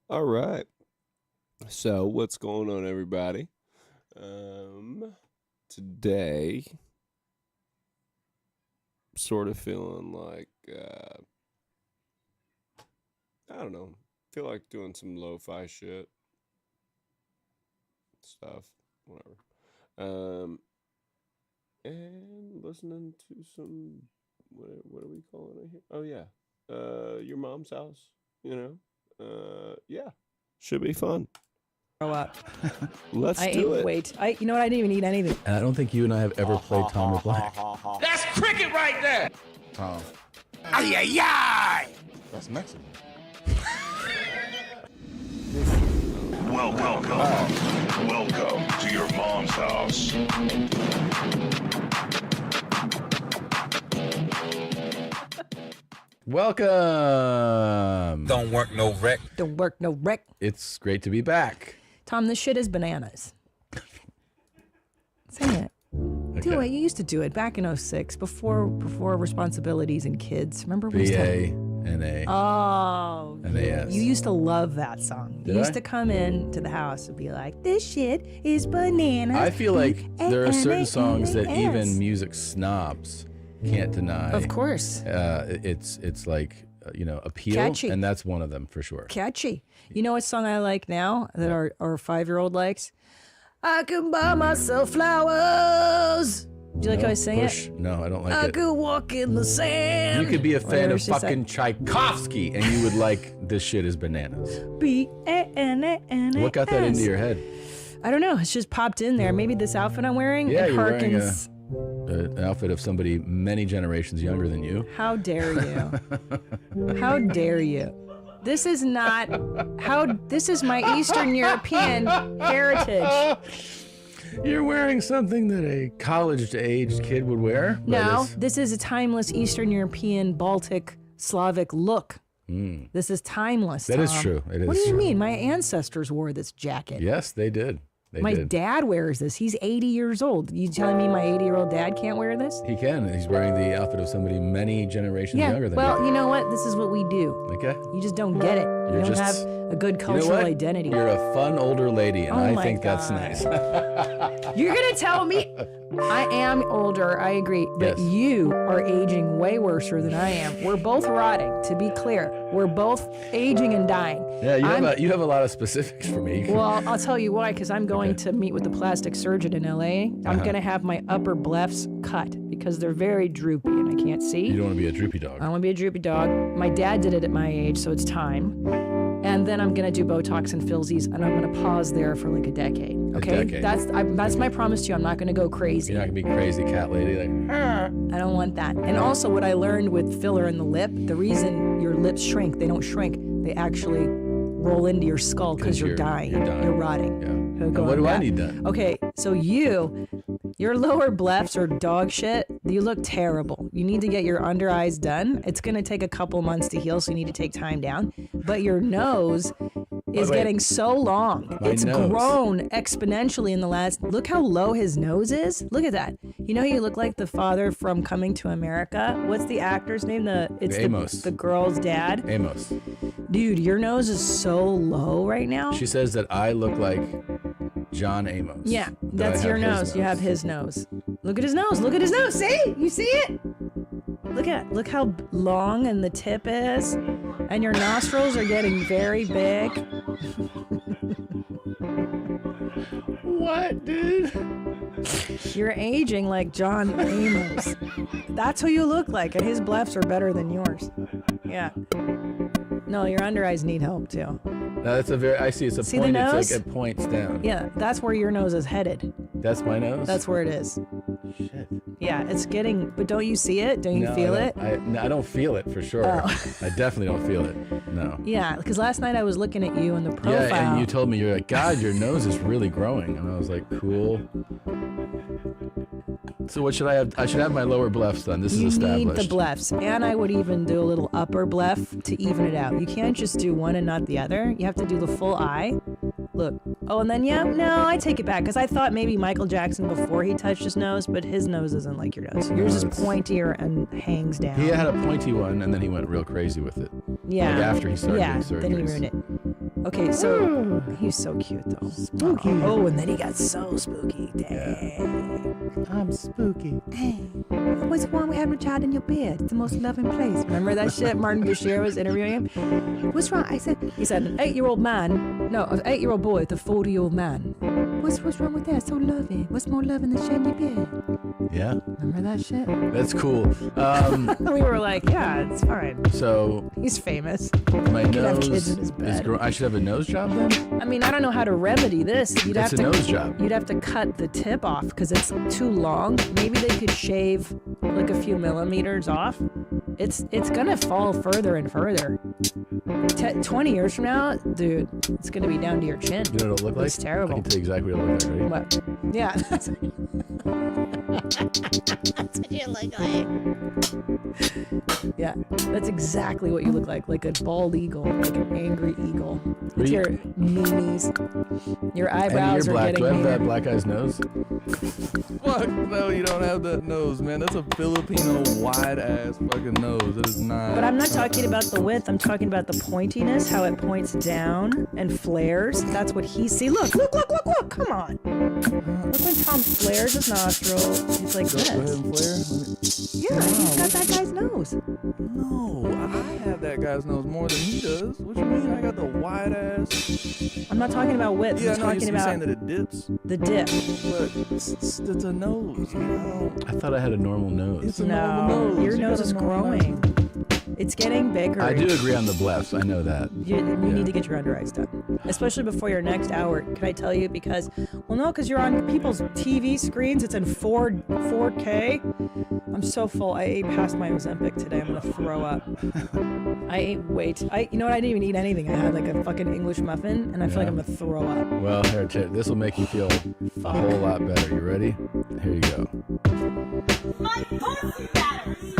All right. So what's going on, everybody? Today, sort of feeling like, I don't know, feel like doing some lo-fi shit stuff, whatever. And listening to some, what are we calling it here? Oh yeah, Your Mom's House, yeah, should be fun. Grow up. Let's do it. Wait, you know what? I didn't even eat anything. And I don't think you and I have ever played Tom the Black. That's cricket right there! Tom. Ay, ay, ay! That's Mexican. Welcome to Your Mom's House. Welcome. Don't work no wreck. Don't work no wreck. It's great to be back. Tom, this shit is bananas. Say it. Okay. Do it. You used to do it back in 06, before responsibilities and kids. Remember we used B-A, to... N-A, Oh, N-A-S. you used to love that song. Did You used I? to come in to the house and be like, "This shit is bananas." I feel like there are certain songs that B-A-N-A-N-A-S. even music snobs can't deny. Of course. It's like, appeal. Catchy. And that's one of them for sure. Catchy. You know what song I like now that our 5-year-old likes? I can buy myself flowers. Do you like how I sing Push. it? No, I don't like I it. could walk in the sand. You could be a fan Whatever of she said. fucking Tchaikovsky and you would like This Shit Is Bananas. B-A-N-A-N-A-S. What got that into your head? I don't know. It's just popped in there. Maybe this outfit I'm wearing. Yeah, it you're wearing harkens. an outfit of somebody many generations younger than you. How dare you? How dare you? This is not this is my Eastern European heritage. You're wearing something that a college-aged kid would wear. but No, it's- this is a timeless Eastern European, Baltic, Slavic look. This is timeless. That is Tom. true. It What is do you true. mean? My ancestors wore this jacket. Yes, they did. They My did. dad wears this. He's 80 years old. You telling me my 80-year-old dad can't wear this? He can. He's wearing the outfit of somebody many generations Yeah. younger than Well, you. you know what? This is what we do. Okay. You just don't get it. You You're don't just- have a good You know cultural what? identity. You're a fun older lady, and Oh I my think that's God. nice. You're gonna tell me I am older, I agree, but Yes. you are aging way worse than I am. We're both rotting, to be clear. We're both aging and dying. Yeah, I'm- you have a lot of specifics for me. Well, I'll tell you why, because I'm going to meet with the plastic surgeon in LA. I'm Uh-huh. gonna have my upper blephs cut because they're very droopy and I can't see. You don't want to be a droopy dog. I want to be a droopy dog. My dad did it at my age, so it's time. And then I'm gonna do Botox and Filzies, and I'm gonna pause there for like a decade. Okay, decade. That's my promise to you. I'm not gonna go crazy. You're not gonna be crazy cat lady. Like, I don't want that. And also, what I learned with filler in the lip, the reason your lips shrink, they don't shrink. They actually roll into your skull because you're dying. You're dying. You're rotting. yeah. Go And on what do I that. need done? Okay, so your lower blephs are dog shit. You look terrible. You need to get your under eyes done. It's gonna take a couple months to heal, so you need to take time down. But your nose is Wait. getting so long. My It's nose. grown exponentially in the last. Look how low his nose is. Look at that. You know, you look like the father from Coming to America. What's the actor's name? It's Amos. the girl's dad. Amos. Dude, your nose is so low right now. She says that I look like John Amos. Yeah, that I that's have your his nose. You have his nose. Look at his nose. Look at his nose. See? You see it? Look how long and the tip is. And your nostrils are getting very big. What, dude? You're aging like John Amos. That's who you look like, and his blephs are better than yours. Yeah. No, your under eyes need help too. No, that's I see. It's a See the point. nose? It's like it points down. Yeah, that's where your nose is headed. That's my nose. That's where it is. Shit. Yeah, it's getting, but don't you see it? Don't you No, feel I it? don't- I don't feel it for sure. Oh. I definitely don't feel it. No. Yeah, because last night I was looking at you in the profile. Yeah, and you told me, you're like, God, your nose is really growing. And I was like, cool. So what should I have? I should have my lower blephs done. This You is need established. the blephs, and I would even do a little upper bleph to even it out. You can't just do one and not the other. You have to do the full eye. Look. Oh, and then, no, I take it back. Because I thought maybe Michael Jackson before he touched his nose, but his nose isn't like your nose. Yours is pointier and hangs down. He had a pointy one, and then he went real crazy with it. Yeah. Like after he started doing surgeries. Then he ruined it. Okay, so he's so cute, though. Spooky. Oh, and then he got so spooky. Dang. I'm spooky. Hey, what's wrong with having a child in your bed? It's the most loving place. Remember that shit? Martin Bashir was interviewing him. What's wrong? He said, an 8-year-old man. No, an 8-year-old boy with a 40-year-old man. What's wrong with that? So loving. What's more loving than sharing your bed? Yeah. Remember that shit? That's cool. We were like, yeah, it's fine. So he's famous. My he could nose have kids in his bed. I should have a nose job then? I mean, I don't know how to remedy this. It's a nose job. You'd have to cut the tip off because it's too long. Maybe they could shave like a few millimeters off. It's gonna fall further and further. 20 years from now, dude, it's gonna be down to your chin. You know what it'll look like? It's terrible. I can tell you exactly what it'll look like, right? What? Yeah. That's what you look like. Yeah, that's exactly what you look like a bald eagle, like an angry eagle. With your meanies. Your eyebrows and you're are black. getting Do I have meaner. that black guy's nose? Fuck no, you don't have that nose, man. That's a Filipino wide ass fucking nose. It is not. But I'm not talking about the width. I'm talking about the pointiness, how it points down and flares. That's what he sees. Look. Come on. Look when Tom flares his nostril. He's like Go ahead this. and flare. Yeah, he's got that guy's nose. No, I have that guy's nose more than he does. What you mean? I got the wide ass. I'm not talking about width. Yeah, I'm no, talking you're about saying that it dips, the dip. but it's a nose. You know? I thought I had a normal nose. It's a normal nose. Your You nose got a is normal growing. nose. It's getting bigger. I do agree on the blephs. I know that. You need to get your under eyes done, especially before your next hour. Can I tell you? Because you're on people's TV screens. It's in 4K. I'm so full. I ate past my Ozempic today. I'm gonna throw up. I ate you know what? I didn't even eat anything. I had like a fucking English muffin, and I feel like I'm gonna throw up. Well, here, this will make you feel a whole lot better. You ready? Here you go. My pussy matters.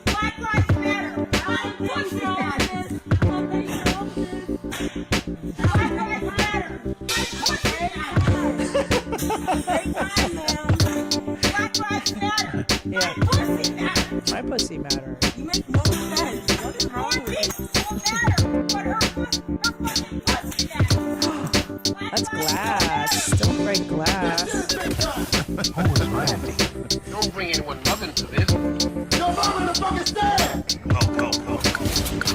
Black lives matter. My pussy matters. Black lives matter. My pussy matters. Black lives matter. Yeah. My pussy matters. My pussy matters. You make no sense. What is wrong with you? Matter, but her fucking pussy matters. That's glass. Don't break glass. Don't bring anyone love into this.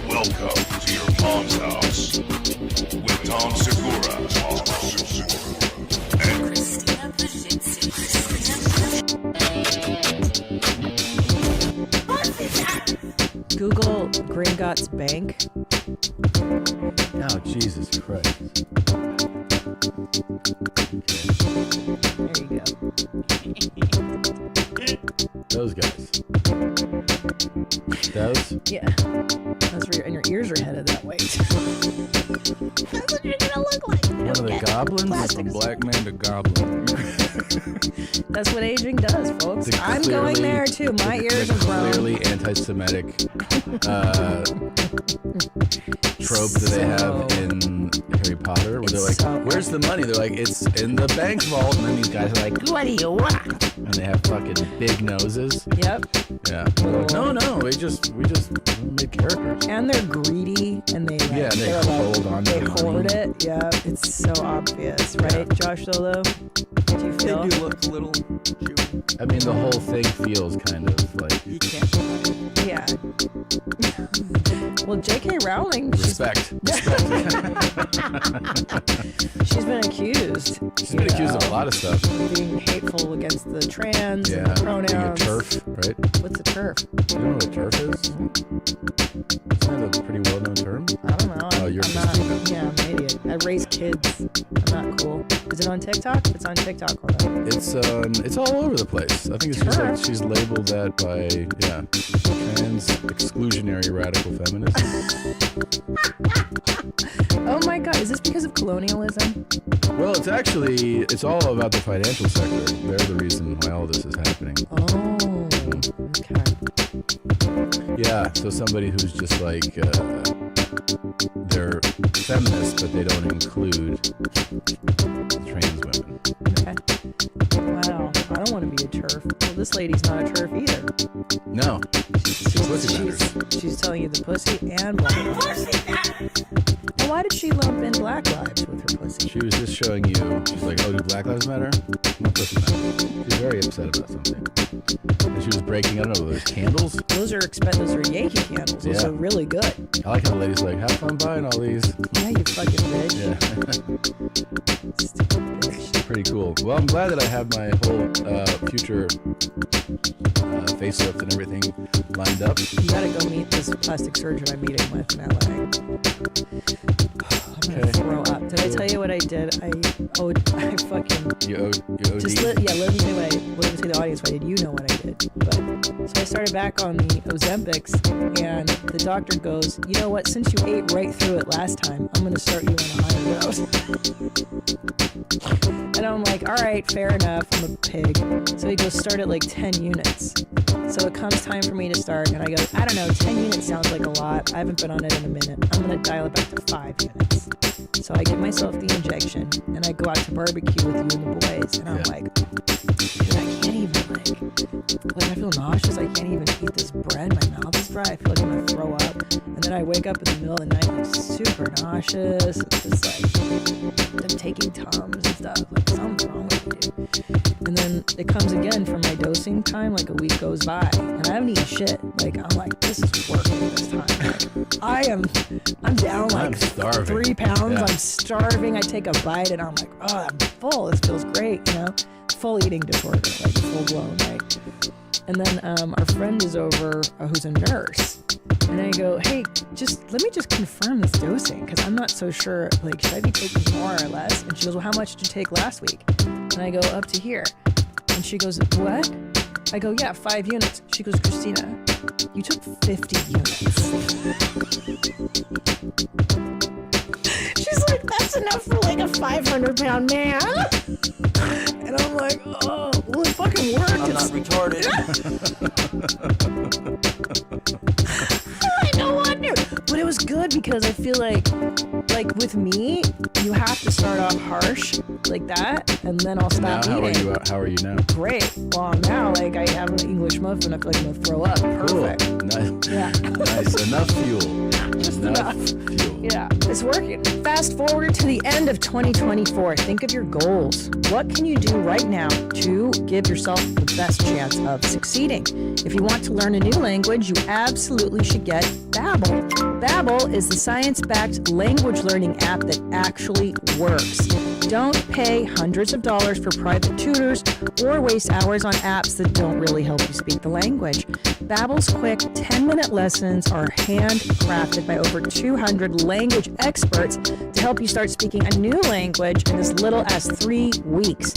Welcome to your mom's house with Tom Segura and Christina Pajitsi. Pussy matters. Google Gringotts Bank. Oh, Jesus Christ. There you go. Those guys. Those? Yeah. That's where your ears are headed that way. That's what you're gonna look like. One of the goblins? It's a black man to goblin. That's what aging does, folks. The I'm going there too. My ears the are grown. clearly anti-Semitic trope that they have in Harry Potter, where they're like, It's so "Where's the money?" They're like, "It's in the bank vault," and then these guys are like, "What do you want?" And they have fucking big noses. Yep. Yeah. They're like, no, we just made characters. And they're greedy, and they Yeah, they they're hold on to They the hoard money. it. Yeah, it's so obvious, right, Josh Solo? Do you They feel? do look a little chewy. I mean, the whole thing feels kind of like You can't hide it. Yeah. Well, J.K. Rowling, respect. she's been accused. She's been accused of a lot of stuff. Being hateful against the trans Yeah, and the being a pronouns. turf, right? What's a turf? You don't know what a turf is? Isn't that a pretty well-known term? I don't know. Oh, you're I'm Christina. not. Yeah, I'm an idiot. I raise kids. I'm not cool. Is it on TikTok? It's on TikTok. Hold on. It's all over the place. I think it's just like she's labeled that by trans exclusionary radical feminism. Oh my God! Is this because of colonialism? Well, it's all about the financial sector. They're the reason why all this is happening. Oh, okay. Yeah, so somebody who's just like they're feminists, but they don't include trans women. Okay. Wow. I don't want to be a TERF. Well, this lady's not a TERF either. No, pussy matters. She's telling you the pussy and black lives. Pussy matters. Well, why did she lump in black lives with her pussy? She was just showing you, she's like, oh, do Black Lives Matter? My pussy matters. She's very upset about something. And she was breaking, I don't know, those candles? Those are Yankee candles. Those Yeah. are really good. I like how the lady's like, have fun buying all these. Yeah, you fucking bitch. Yeah. Stupid bitch. Pretty cool. Well, I'm glad that I have my whole future facelift and everything lined up. You gotta go meet this plastic surgeon I'm meeting with in LA. I'm gonna throw up. Did I tell you what I did? I fucking. You OD? Just let me tell the audience what I did. You know what I did. But so I started back on the Ozempics, and the doctor goes, you know what? Since you ate right through it last time, I'm gonna start you on a higher dose. And I'm like, all right, fair enough. I'm a pig. So he goes, start at like 10 units. So it comes time for me to start, and I go, I don't know, 10 units sounds like a lot. I haven't been on it in a minute. I'm gonna dial it back to 5 units. So I give myself the injection, and I go out to barbecue with you and the boys, and I'm like, dude, I can't even like I feel nauseous. I can't even eat this bread. My mouth is dry. I feel like I'm gonna throw up. And then I wake up in the middle of the night, like super nauseous. It's just like I'm taking Tums and stuff. Like something's wrong with you. And then it comes again for my dosing time. Like a week goes by, and I haven't eaten shit. Like I'm like, this is working this time. Like, I'm down like 3 pounds. Yeah. I'm starving. I take a bite, and I'm like, oh, I'm full. This feels great. You know, full eating disorder, like full blown. Like, and then our friend is over, who's a nurse. And I go, hey, let me just confirm this dosing, because I'm not so sure, like, should I be taking more or less? And she goes, well, how much did you take last week? And I go, up to here. And she goes, what? I go, yeah, 5 units. She goes, Christina, you took 50 units. She's like, that's enough for like a 500-pound man. And I'm like, oh, well, it fucking worked. I'm not retarded. I know what, dude. But it was good because I feel like with me, you have to start off harsh like that, and then I'll stop Now, eating. how are you now? Great. Well, now like I have an English muffin. I feel like I'm gonna throw up. Perfect. Cool. Nice. Yeah. Nice. Enough fuel. Just enough. Fuel. Yeah, it's working. Fast forward to the end of 2024. Think of your goals. What can you do right now to give yourself the best chance of succeeding? If you want to learn a new language, you absolutely should get Babbel. Babbel is the science-backed language learning app that actually works. Don't pay hundreds of dollars for private tutors or waste hours on apps that don't really help you speak the language. Babbel's quick 10-minute lessons are handcrafted by over 200 language experts to help you start speaking a new language in as little as 3 weeks.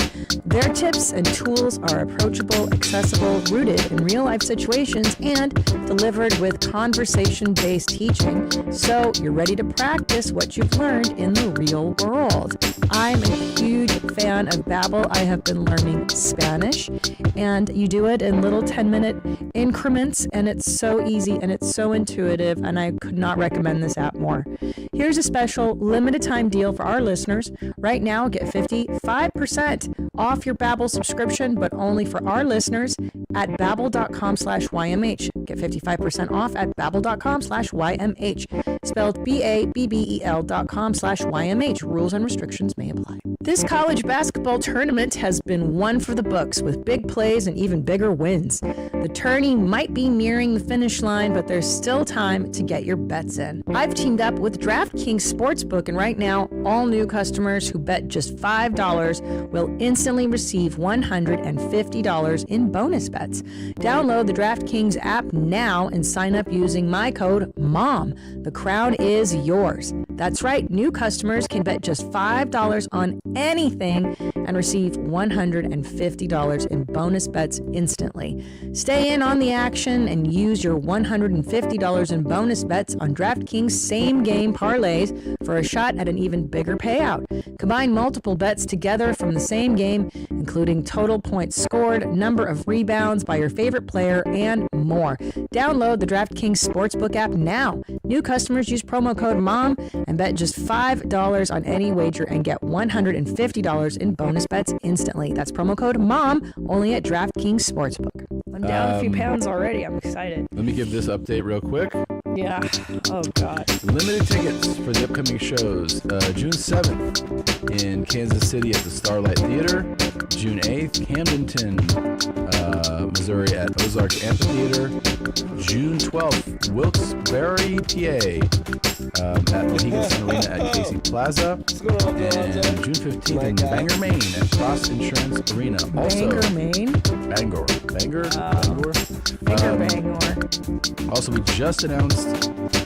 Their tips and tools are approachable, accessible, rooted in real-life situations, and delivered with conversation-based teaching, so you're ready to practice what you've learned in the real world. I'm a huge fan of Babbel. I have been learning Spanish, and you do it in little 10-minute increments, and it's so easy and it's so intuitive, and I could not recommend this app more. Here's a special limited time deal for our listeners. Right now, get 55% off your Babbel subscription, but only for our listeners at babbel.com/YMH. Get 55% off at babbel.com/YMH. Spelled BABBEL.com/YMH. Rules and restrictions may apply. This college basketball tournament has been one for the books, with big plays and even bigger wins. The tourney might be nearing the finish line, but there's still time to get your bets in. I've teamed up with DraftKings Sportsbook, and right now, all new customers who bet just $5 will instantly receive $150 in bonus bets. Download the DraftKings app now and sign up using my code MOM. The crown is yours. That's right, new customers can bet just $5 on anything and receive $150 in bonus bets instantly. Stay in on the action and use your $150 in bonus bets on DraftKings same-game parlays for a shot at an even bigger payout. Combine multiple bets together from the same game, including total points scored, number of rebounds by your favorite player, and more. Download the DraftKings Sportsbook app now. New customers use promo code MOM and bet just $5 on any wager and get $150 in bonus bets instantly. That's promo code MOM only at DraftKings Sportsbook. I'm down a few pounds already. I'm excited. Let me give this update real quick. Yeah. Oh, God. Limited tickets for the upcoming shows. June 7th in Kansas City at the Starlight Theater. June 8th, Camdenton, Missouri at Ozark Amphitheater. June 12th, Wilkes-Barre, PA at Mohegan Arena at Casey Plaza. And June 15th in Bangor, Maine at Cross Insurance Arena. Also, Bangor, Maine? Bangor. Bangor? Bangor. Also, we just announced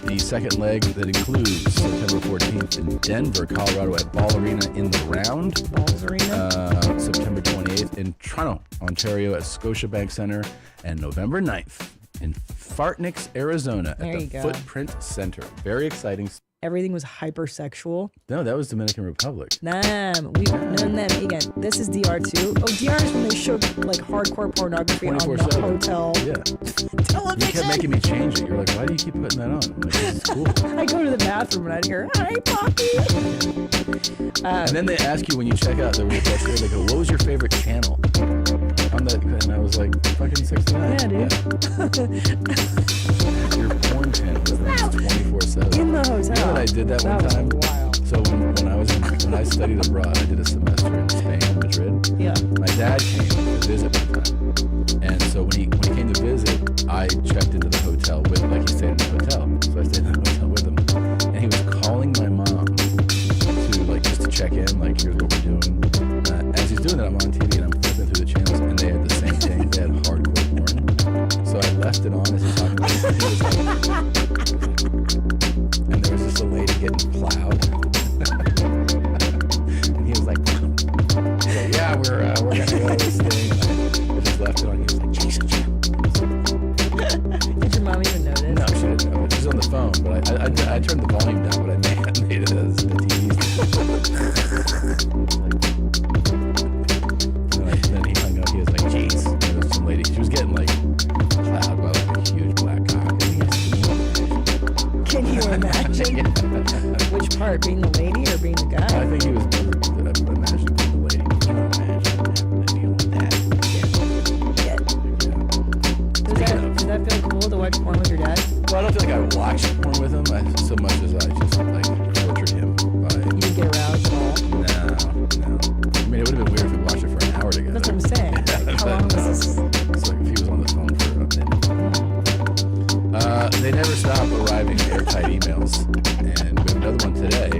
the second leg that includes September 14th in Denver, Colorado at Ball Arena in the Round. Balls Arena. September 28th in Toronto, Ontario at Scotiabank Center. And November 9th in Fartnix, Arizona at the Footprint Center. Very exciting. Everything was hypersexual. No, that was Dominican Republic. Again, this is DR2. Oh, DR is when they showed like hardcore pornography on the 24/7. hotel television. You kept making me change it. You're like, why do you keep putting that on? I'm like, this is cool. I go to the bathroom and I'd hear, "Hi, Poppy." And then they ask you when you check out, they go, what was your favorite channel? And I was like, fucking 69. Yeah, dude. Your porn channel was 24/7. In the hotel. You know what I did that one time? Was wild. So when I studied abroad, I did a semester in Spain, Madrid. Yeah. My dad came to visit one time, and so when he came to visit, I checked into the hotel with, like, he stayed in the hotel, so I stayed in the hotel with him, and he was calling my mom to, like, just to check in, like, here's what we're doing. As he's doing that, I'm on TV and I'm flipping through the channels, and they had the same thing. They had hardcore porn, so I left it on as he's talking to me. And he was like, and there was just a lady getting plowed. And he was like, yeah, we're gonna go this thing. And I just left it on. He was like, Jesus. Did your mom even notice? No, she didn't know. She was on the phone, but I turned the volume down, but I made it as the TV. Then he hung up. He was like, jeez. And there was some lady. She was getting like plowed by like a huge black cock. Can you imagine? Which part? Being the lady or being the guy? I think he was imagining being the lady. Can you imagine dealing with that? Does that feel cool to watch porn with your dad? Well, I don't feel like I watched porn with him so much as I just like tortured him by. You didn't get aroused at all? No. I mean, it would have been weird if we watched it for an hour together. That's what I'm saying. Like, how long was this? It's like if he was on the phone for a minute. They never stop arriving airtight emails, and we have another one today.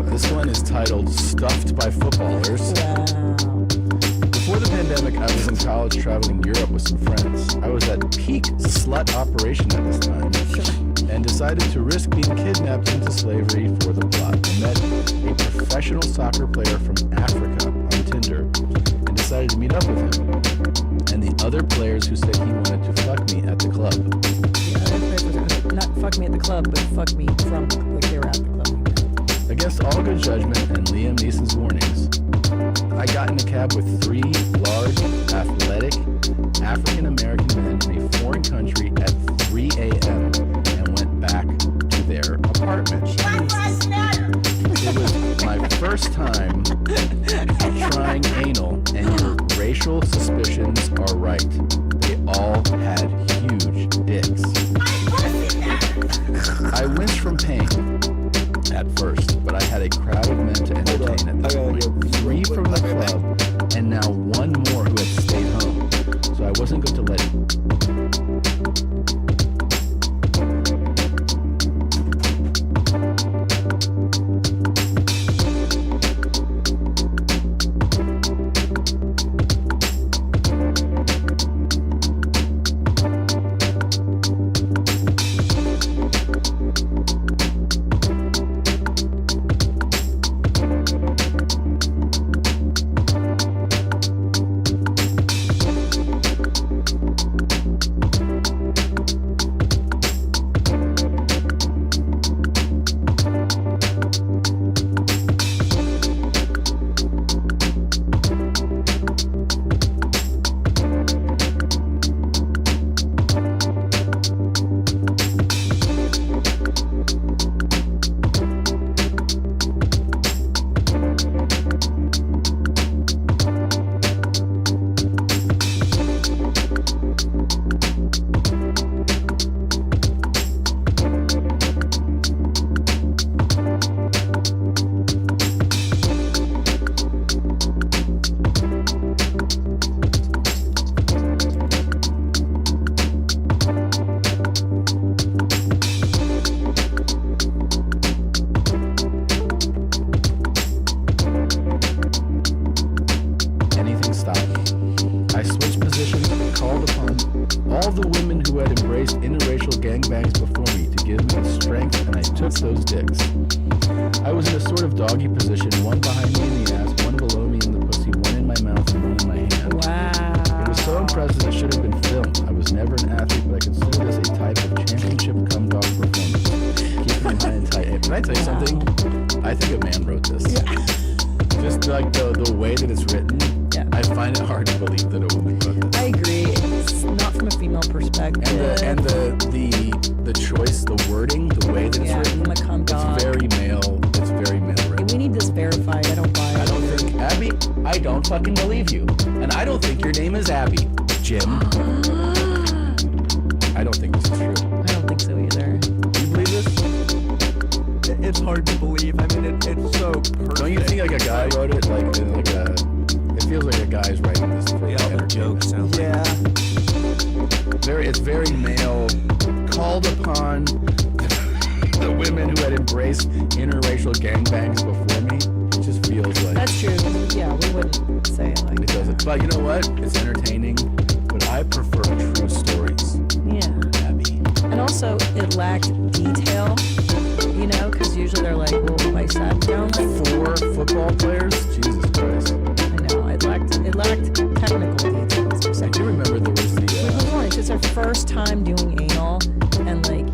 This one is titled "Stuffed by Footballers." Wow. Before the pandemic, I was in college traveling Europe with some friends. I was at peak slut operation at this time and decided to risk being kidnapped into slavery for the plot. I met a professional soccer player from Africa on Tinder and decided to meet up with him and the other players who said he wanted to fuck me at the club. Not fuck me at the club, but fuck me from, like, they were at the club. Against all good judgment and Liam Neeson's warnings, I got in a cab with 3 large, athletic, African-American men in a foreign country at 3 a.m. and went back to their apartment. It was my first time trying anal, and your racial suspicions are right. They all had huge dicks. I winced from pain at first, but I had a crowd of men to entertain at this point. 3 from the club, and now 1 more who had stayed home. So I wasn't going to let gangbangs before me to give me the strength, and I took those dicks. I was in a sort of doggy position, one behind me in the ass, one below me in the pussy, one in my mouth and one in my hand. Wow. It was so impressive it should have been filmed. I was never an athlete, but I consider this a type of championship cum dog performance. Keep me high and tight. Hey, can I tell you something? I think a man wrote this. Just like the way that it's written, I find it hard to believe that a woman wrote this. I agree. It's not from a female perspective. And the choice, the wording, the way that it's written, I'm a cum dog. it's very male. It's very male written. We need this verified. I don't buy it. I don't think Abby. I don't fucking believe you, and I don't think your name is Abby, Jim. I don't think this is true. I don't think so either. Do you believe this? It's hard to believe. I mean, it's so perfect. Don't you think like a guy wrote it? Like a. It feels like a guy's writing this for Yeah, the joke sounds like. It's very male. Called upon the women who had embraced interracial gangbangs before me. It just feels like That's true. Yeah, we wouldn't say it like it doesn't. But you know what? It's entertaining. But I prefer true stories. Yeah. Abby. And also, it lacked detail, you know, because usually they're like, well, I sat down like 4 football players? Jesus Christ. I know, it lacked technical details. I'm I saying. do remember there was It's just our first time doing anal, and like,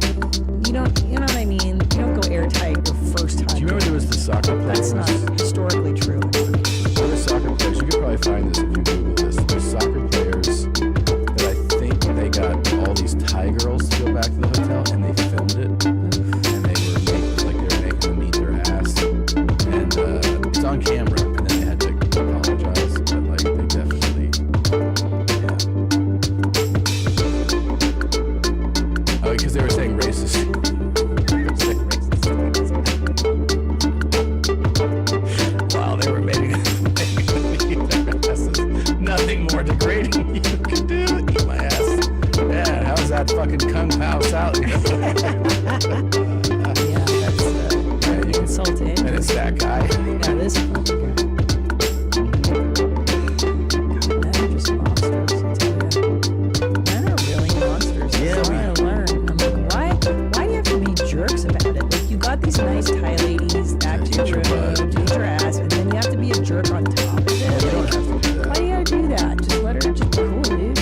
you know what I mean? You don't go airtight your first time. do you remember there was the soccer players? That's not historically true. There were soccer players. You could probably find this if you Google this. There's soccer players that I think they got all these Thai girls to go back to the hotel, and they filmed it, and they were making them eat their ass, and it's on camera, and then they had to apologize, but like they definitely, yeah. Oh, because they were saying racist. Wow, they were making their asses. Nothing more degrading you could do. Eat my ass. Yeah, how's that fucking kung pao salad? Yeah, that's insulting. And it's that guy. Yeah, this fucking guy. Men are just monsters, I tell you. Men are really monsters. Yeah, That's what I learned. I'm like, why do you have to be jerks about it? Like, you got these nice Thai ladies back to your room, to eat your ass, and then you have to be a jerk on top of it. You don't Like, have to do why that. do you gotta do that? Just let her just be cool, dude.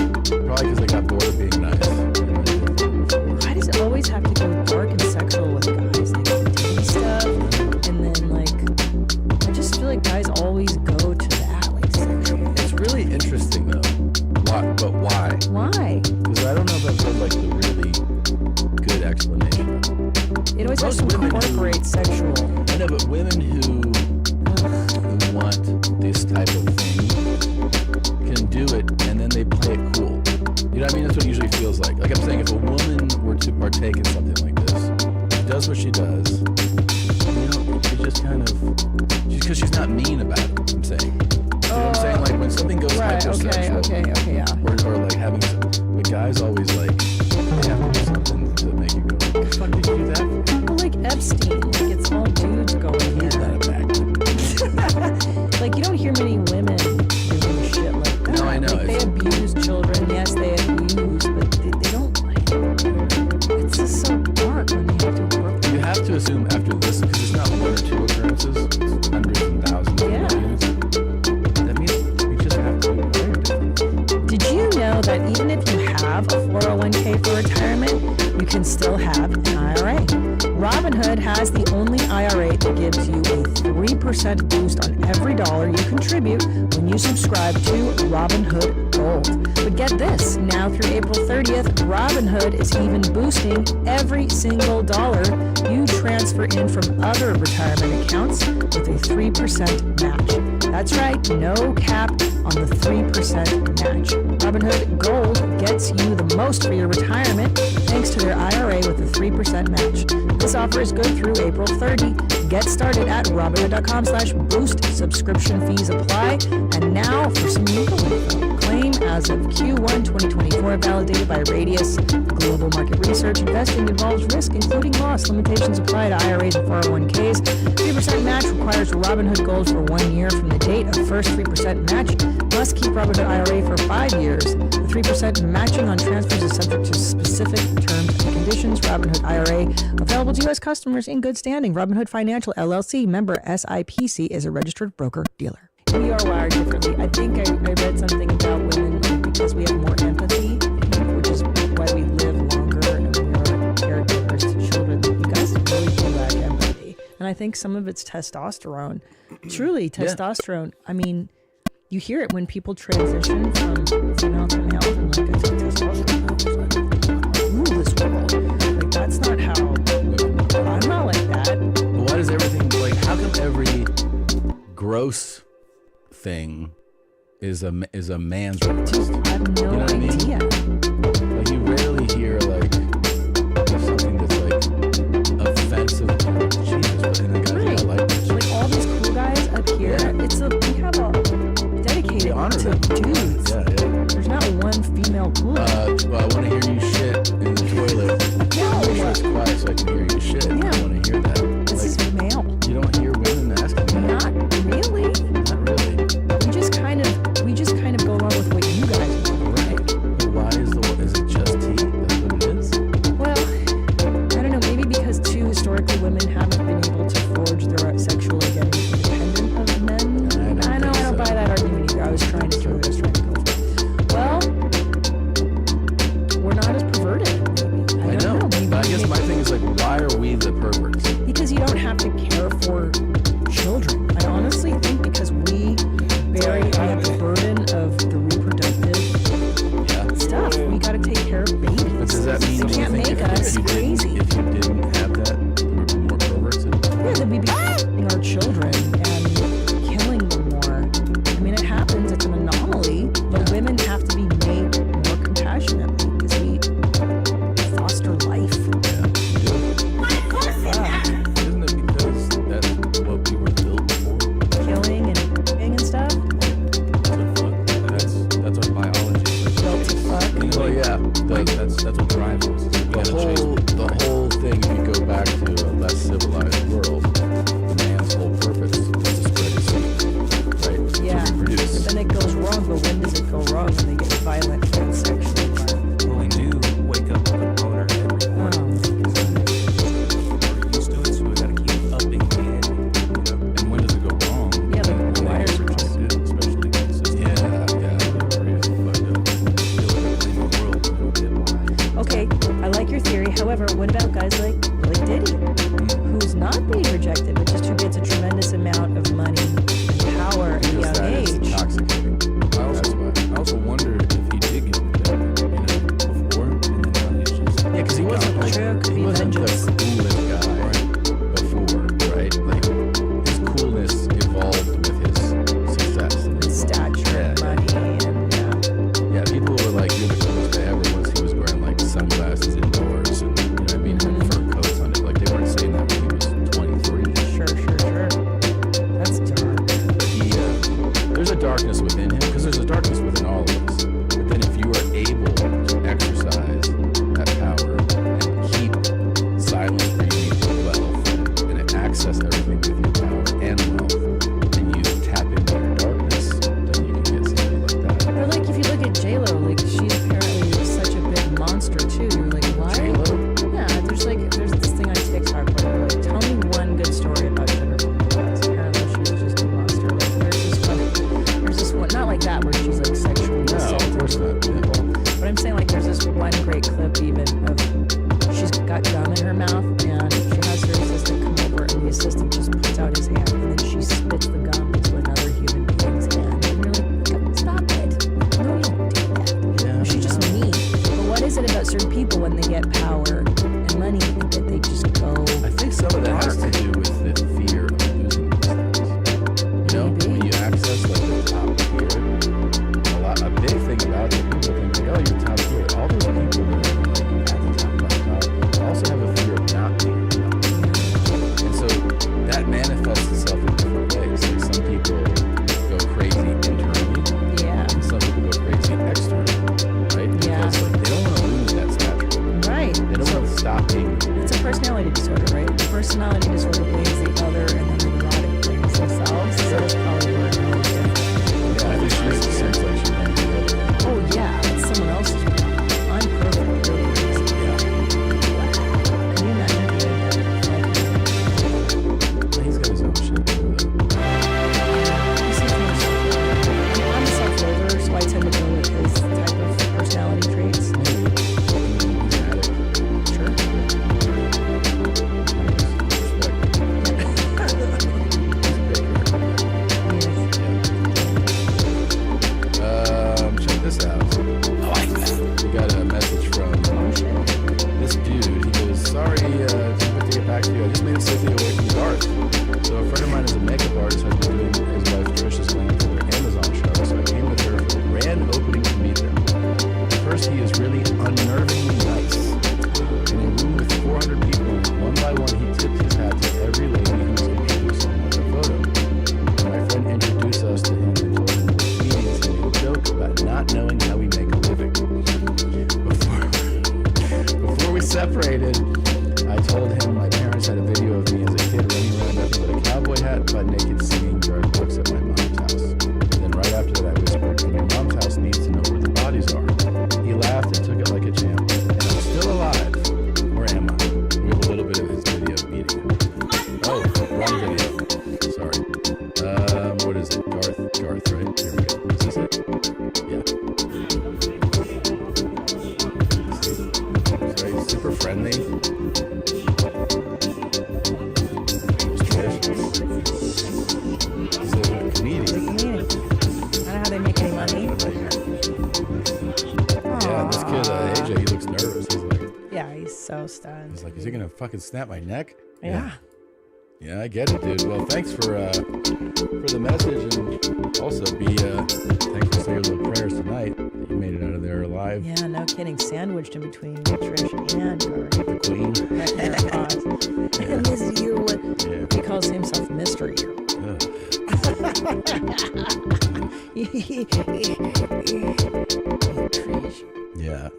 Probably because they got bored of being nice. Why does it always have to go dark and sexual with guys? Like, titty stuff, and then, like, I just feel like guys always go to that, like, sexual. It's really interesting though. Why? But why? Why? Because I don't know if I've heard like the really good explanation. It always has to Most women who- incorporate sexual. I know, but women who want this type of thing can do it, and then they play it cool. You know what I mean? That's what it usually feels like. Like I'm saying, if a woman were to partake in something like this, she does what she does. You know, she just kind of, because she's not mean about it. I'm saying. You know what I'm saying? Like when something goes Right, hypersexual, okay, yeah. or like having, but guys always like they have to do something to make you go, what the fuck did you do that for? Well, like Epstein, like it's all dudes going He's here. not a bad dude. Like, you don't hear many women doing shit like that. No, I know, Like, they it's- abuse children, yes, they abuse, but they don't, like, it's just so dark when you have to incorporate. You have to assume after this, because it's not 1 or 2 occurrences, it's hundreds and thousands of Yeah. millions. That means we just have to be very different. Did you know that even if you have a 401k for retirement, you can still have an IRA? Robinhood has the only IRA that gives you a 3% boost on every dollar you contribute when you subscribe to Robinhood Gold. But get this, now through April 30th, Robinhood is even boosting every single dollar you transfer in from other retirement accounts with a 3% match. That's right, no cap on the 3% match. Robinhood Gold gets you the most for your retirement thanks to their IRA with a 3% match. This offer is good through April 30. Get started at Robinhood.com/boost. Subscription fees apply. And now for some legal info. claim as of Q1 2024, validated by Radius Global Market Research. Investing involves risk, including loss. Limitations apply to IRAs and 401ks. 3% match requires Robinhood Gold for 1 year from the date of first 3% match. Must keep Robinhood IRA for 5 years. The 3% matching on transfers is subject to specific terms and conditions. Robinhood IRA available to U.S. customers in good standing. Robinhood Financial LLC, member SIPC, is a registered broker-dealer. We are wired differently. I think I read something about women because we have more empathy, which is why we live longer and we are caregivers to children. You guys really do lack empathy. And I think some of it's testosterone. Truly, testosterone. I mean, you hear it when people transition from female to male and like it's testosterone. Rule this world. Like that's not how. I'm not like that. But why does everything like? How come every gross thing is a man's request? I have no idea. Like you rarely hear like something that's like offensive. Jesus, but in a guy like this. Like all these cool guys up here, we have a dedicated to dudes. Yeah. There's not one female cool guy. Well, I want to hear you shit in the toilet. No. Make sure it's quiet so I can hear you shit. Yeah. I want to hear that. This is male. You don't hear women asking that. Not really. Not really. We just kind of go along with what you guys want. Right. But why is it just tea? That's what it is? Well, I don't know. Maybe because too historically women haven't been able to forge their sexual identity independent of men. I don't buy that argument either. I was trying to go for. Well, we're not as perverted. Maybe. I don't know. Maybe, But I guess my thing is like, why are we the perverts? Because you don't have to care for children. I honestly think because we have the burden of the reproductive stuff. We got to take care of babies. But does that mean you can't make us crazy? If you didn't have that, there would be more perverts? Yeah, then we'd be killing our children and killing them more. I mean, it happens. It's an anomaly. But women have to be made more compassionately because we foster life. Isn't it because that's what we were built for? Killing and stuff. That's what biology is. Built to fuck. Oh yeah, That's what drives us. the whole thing. If you go back to a less civilized world, the man's whole purpose was to spread his seed, right? Yeah. To reproduce. But then it goes wrong. But when does it go wrong? When they get violent and sexually violent. Well, we do wake up with a boner every morning. We're used to it, so we gotta keep upping the ante, you know? And when does it go wrong? Yeah, like When the they wires are protected, especially consistent. Really fucked up. Okay, I like your theory. However, what about guys like Diddy, who's not being rejected, but just who gets a tremendous amount of money and power at a Because young that is age? intoxicating. That's why. I also wonder if he did get rejected, before, and then now he's just. Yeah, because he wasn't like True, could he be wasn't the vengeance. coolest guy before, right? Like his coolness evolved with his success. and His stature, money, and Yeah, people were like, "You're the coolest guy ever." Once he was wearing like sunglasses indoors, and you know what I mean, had fur coats on it. Like they weren't saying that when he was 23. sure. That's dark. But he, there's a darkness within him because there's a darkness within all of us. But then if you are able to exercise that power and keep silence where you need wealth and access everything with your power and wealth, and you tap into your darkness, then you can get somebody like that. Or like if you look at J-Lo, like she's apparently such a big monster too. You're like, why? J-Lo? Yeah, there's this thing on TikTok where they're like, tell me one good story about Jennifer Lopez. Apparently she was just a monster. Like there's this one, not like that. that's probably where it goes different. Yeah, I think she seems like she's not good. Oh yeah, it's someone else's problem. I'm perfect. Really crazy. Yeah. Can you imagine being He's got his own shit too, though. I'm a self-lover, so I tend to go with his type of personality traits. Maybe. I mean, he's an addict. Sure. Check this out. I like that. We got a message from this dude. He goes, sorry to get back to you. I just made Cynthia away from Garth. So a friend of mine is a makeup artist, has been doing his wife Trisha's lane for their Amazon show. So I came with her for the grand opening to meet them. First, he is really unnervingly nice. In a room with 400 people, one by one, he tipped his hat to every lady he was introduced on their photo. When my friend introduced us to him and told him we're comedians, he made a joke about not knowing how we make a living. Before we separated, I told him my parents had a video of me as a kid running around nothing but a cowboy hat, butt naked, singing Garth books at my mom's house. Then right after that, I whispered, and your mom's house needs to know where the bodies are. He laughed and took it like a champ. And I'm still alive. Or am I? We have a little bit of his video meeting him. Oh, wrong video. Sorry. What is it? Garth, right? Here we go. Is this it? Yeah. He's very super friendly. He's a comedian. I don't know how they make any money. Yeah, this kid, AJ, he looks nervous. Yeah, he's so stunned. He's like, is he gonna fucking snap my neck? Yeah. Yeah, I get it, dude. Well, thanks for the message, and also thankful for your little prayers tonight. That you made it out of there alive. Yeah, no kidding. Sandwiched in between Trish and Garth. The queen. And this is your what Yeah. he calls himself mystery. Ugh. Trish. Yeah.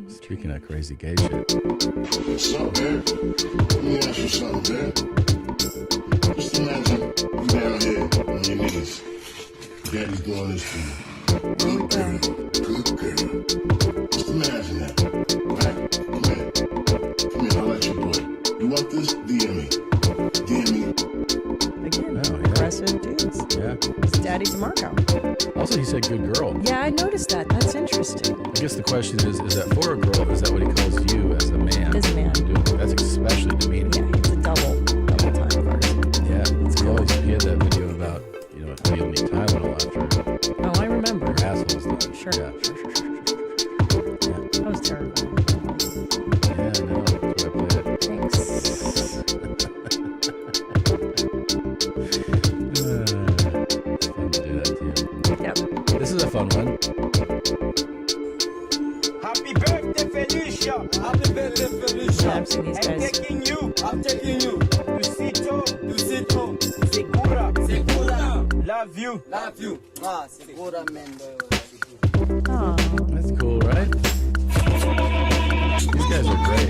Speaking of crazy gay shit. What's up, man? Let me ask you something, man. Just imagine you down here on your knees. Daddy's doing this for you. Good girl. Good girl. Just imagine that. Right? Come here. Come here, I'll let you do it. You want this? DM me. DM me. Again, Oh, yeah. aggressive dudes. Yeah. It's Daddy DeMarco. Also, he said good girl. Yeah, I noticed that. That's interesting. I guess the question is that for a girl, is that what he calls you as a man? As a man. That's especially demeaning. Yeah, it's a double time person. Yeah, it's cool. He had that video about, how you'll need Tylenol after Oh, I remember. your asshole's done. Sure. Yeah. That was terrible. Yeah, I know. That's why I played it. Thanks. It's fun to do that to you. Yep. This is a fun one. Happy birthday, Felicia. Happy birthday, Felicia. Yeah, I've seen these I'm guys. taking you. I'm taking you. Dusito. Segura. Love you. Aw. That's cool, right? These guys are great.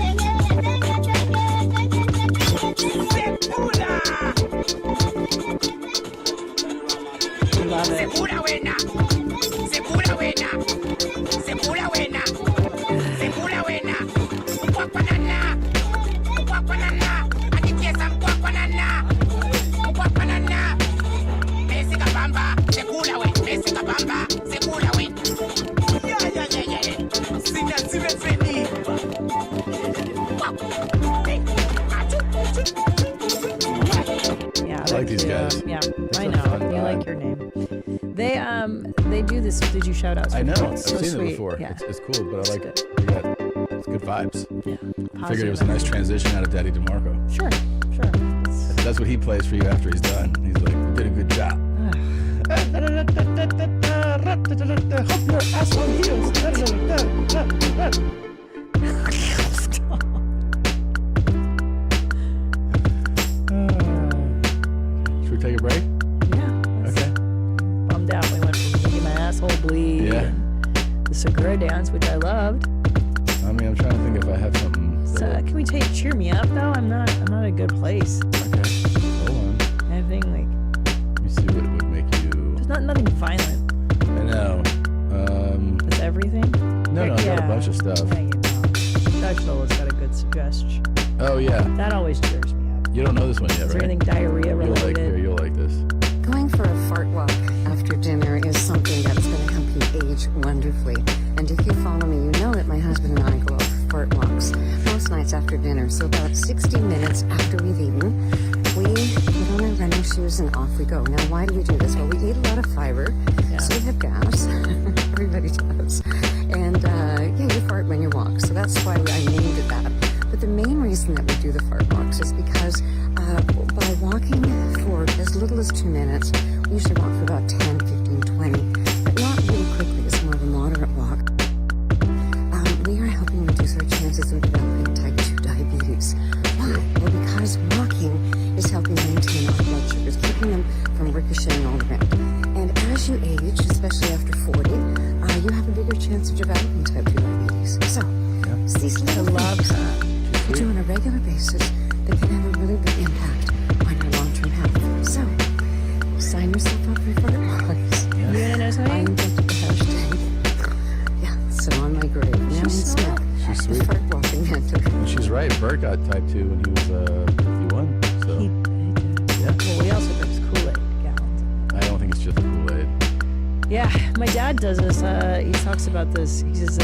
Love it. Segura buena. Segura buena. Segura buena. Segura buena. Guapanana. Guapanana. Anikiesa guapanana. Guapanana. Messi kabamba. Segura we. Messi kabamba. Segura we. Yeah. Sina Feli. Yeah, I like these guys. Yeah, It's I a know. fun You like vibe. your name. They do this. Did you shout out? I know. I've It's so seen sweet. it before. Yeah. It's cool, but I It's like good. it's good vibes. Yeah. I figured it was a nice transition out of Daddy DeMarco. Sure. It's- That's what he plays for you after he's done. He's like, you did a good job. Hope your asshole heals. Should we take a break? Yeah. Okay. Bummed out. We went from making my asshole bleed. Yeah. And the Segura dance, which I loved. I mean, I'm trying to think if I have something. So can we cheer me up though? I'm not in a good place. Okay. Hold on. Anything like Let me see what nothing violent. I know. It's everything. No, I got a bunch of stuff. Yeah, you know. Judge Lola's got a good suggestion. Oh yeah. That always cheers me up. You don't know this one yet, Is right? there anything diarrhea related? You'll like this. Going for a fart walk after dinner is something that's going to help you age wonderfully. And if you follow me, you know that my husband and I go out for fart walks most nights after dinner. So about 60 minutes after we've eaten, we put on our running shoes and off we go. Now, why do we do this? Well, we eat a lot of fiber, so we have gas. Everybody does. And you fart when you walk. So that's why I named it that. But the main reason that we do the fart walks is because by walking for as little as 2 minutes, we usually walk for about 10, 15, 20, but not really quickly. It's more of a moderate walk. We are helping reduce our chances of developing type 2 diabetes. Why? Well, because walking is helping maintain our blood sugars, keeping them from ricocheting all around. And as you age, especially after 40, you have a bigger chance of developing type 2 diabetes. So, it's these little things you do on a regular basis that can have a really big impact on your long-term health. So, sign yourself up for fart walks. You wanna know something? I invented the hashtag. Yeah, so on my grave. Now She's it's now. She's The sweet. fart walking mentor. And she's right. Bert got type 2 when he was 51. So Well, we also drinks Kool-Aid gallons. I don't think it's just Kool-Aid. Yeah, my dad does this. He talks about this. He says,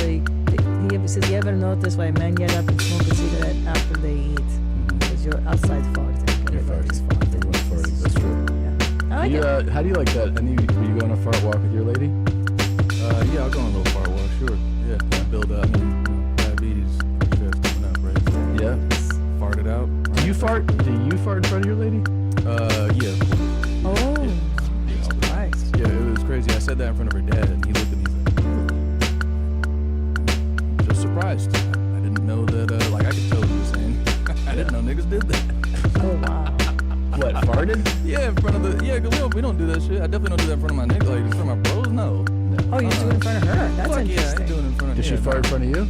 you ever notice why men get up and smoke a cigarette after they eat? Because you're outside farting. You're farting. Everyone's farting. That's true. Yeah. I like it. How do you like that? Were you going on a fart walk with your lady? Yeah, I'll go on a little fart walk, sure. Yeah, build up. I mean, diabetes, stress coming up, right? Yeah. Fart it out. Do you fart in front of your lady? Yeah. Oh, Yeah. surprised. Yeah, it was crazy. I said that in front of her dad, and he looked at me like, just surprised. I didn't know that, like, I could tell what he was saying. I didn't know niggas did that. Oh, wow. What, farted? Yeah, in front of the, cause we don't do that shit. I definitely don't do that in front of my nigga, like, in front of my bros, no. Oh, you do it in front of her. That's Fuck yeah, I interesting. ain't doing it in front of Did she fart in front of you?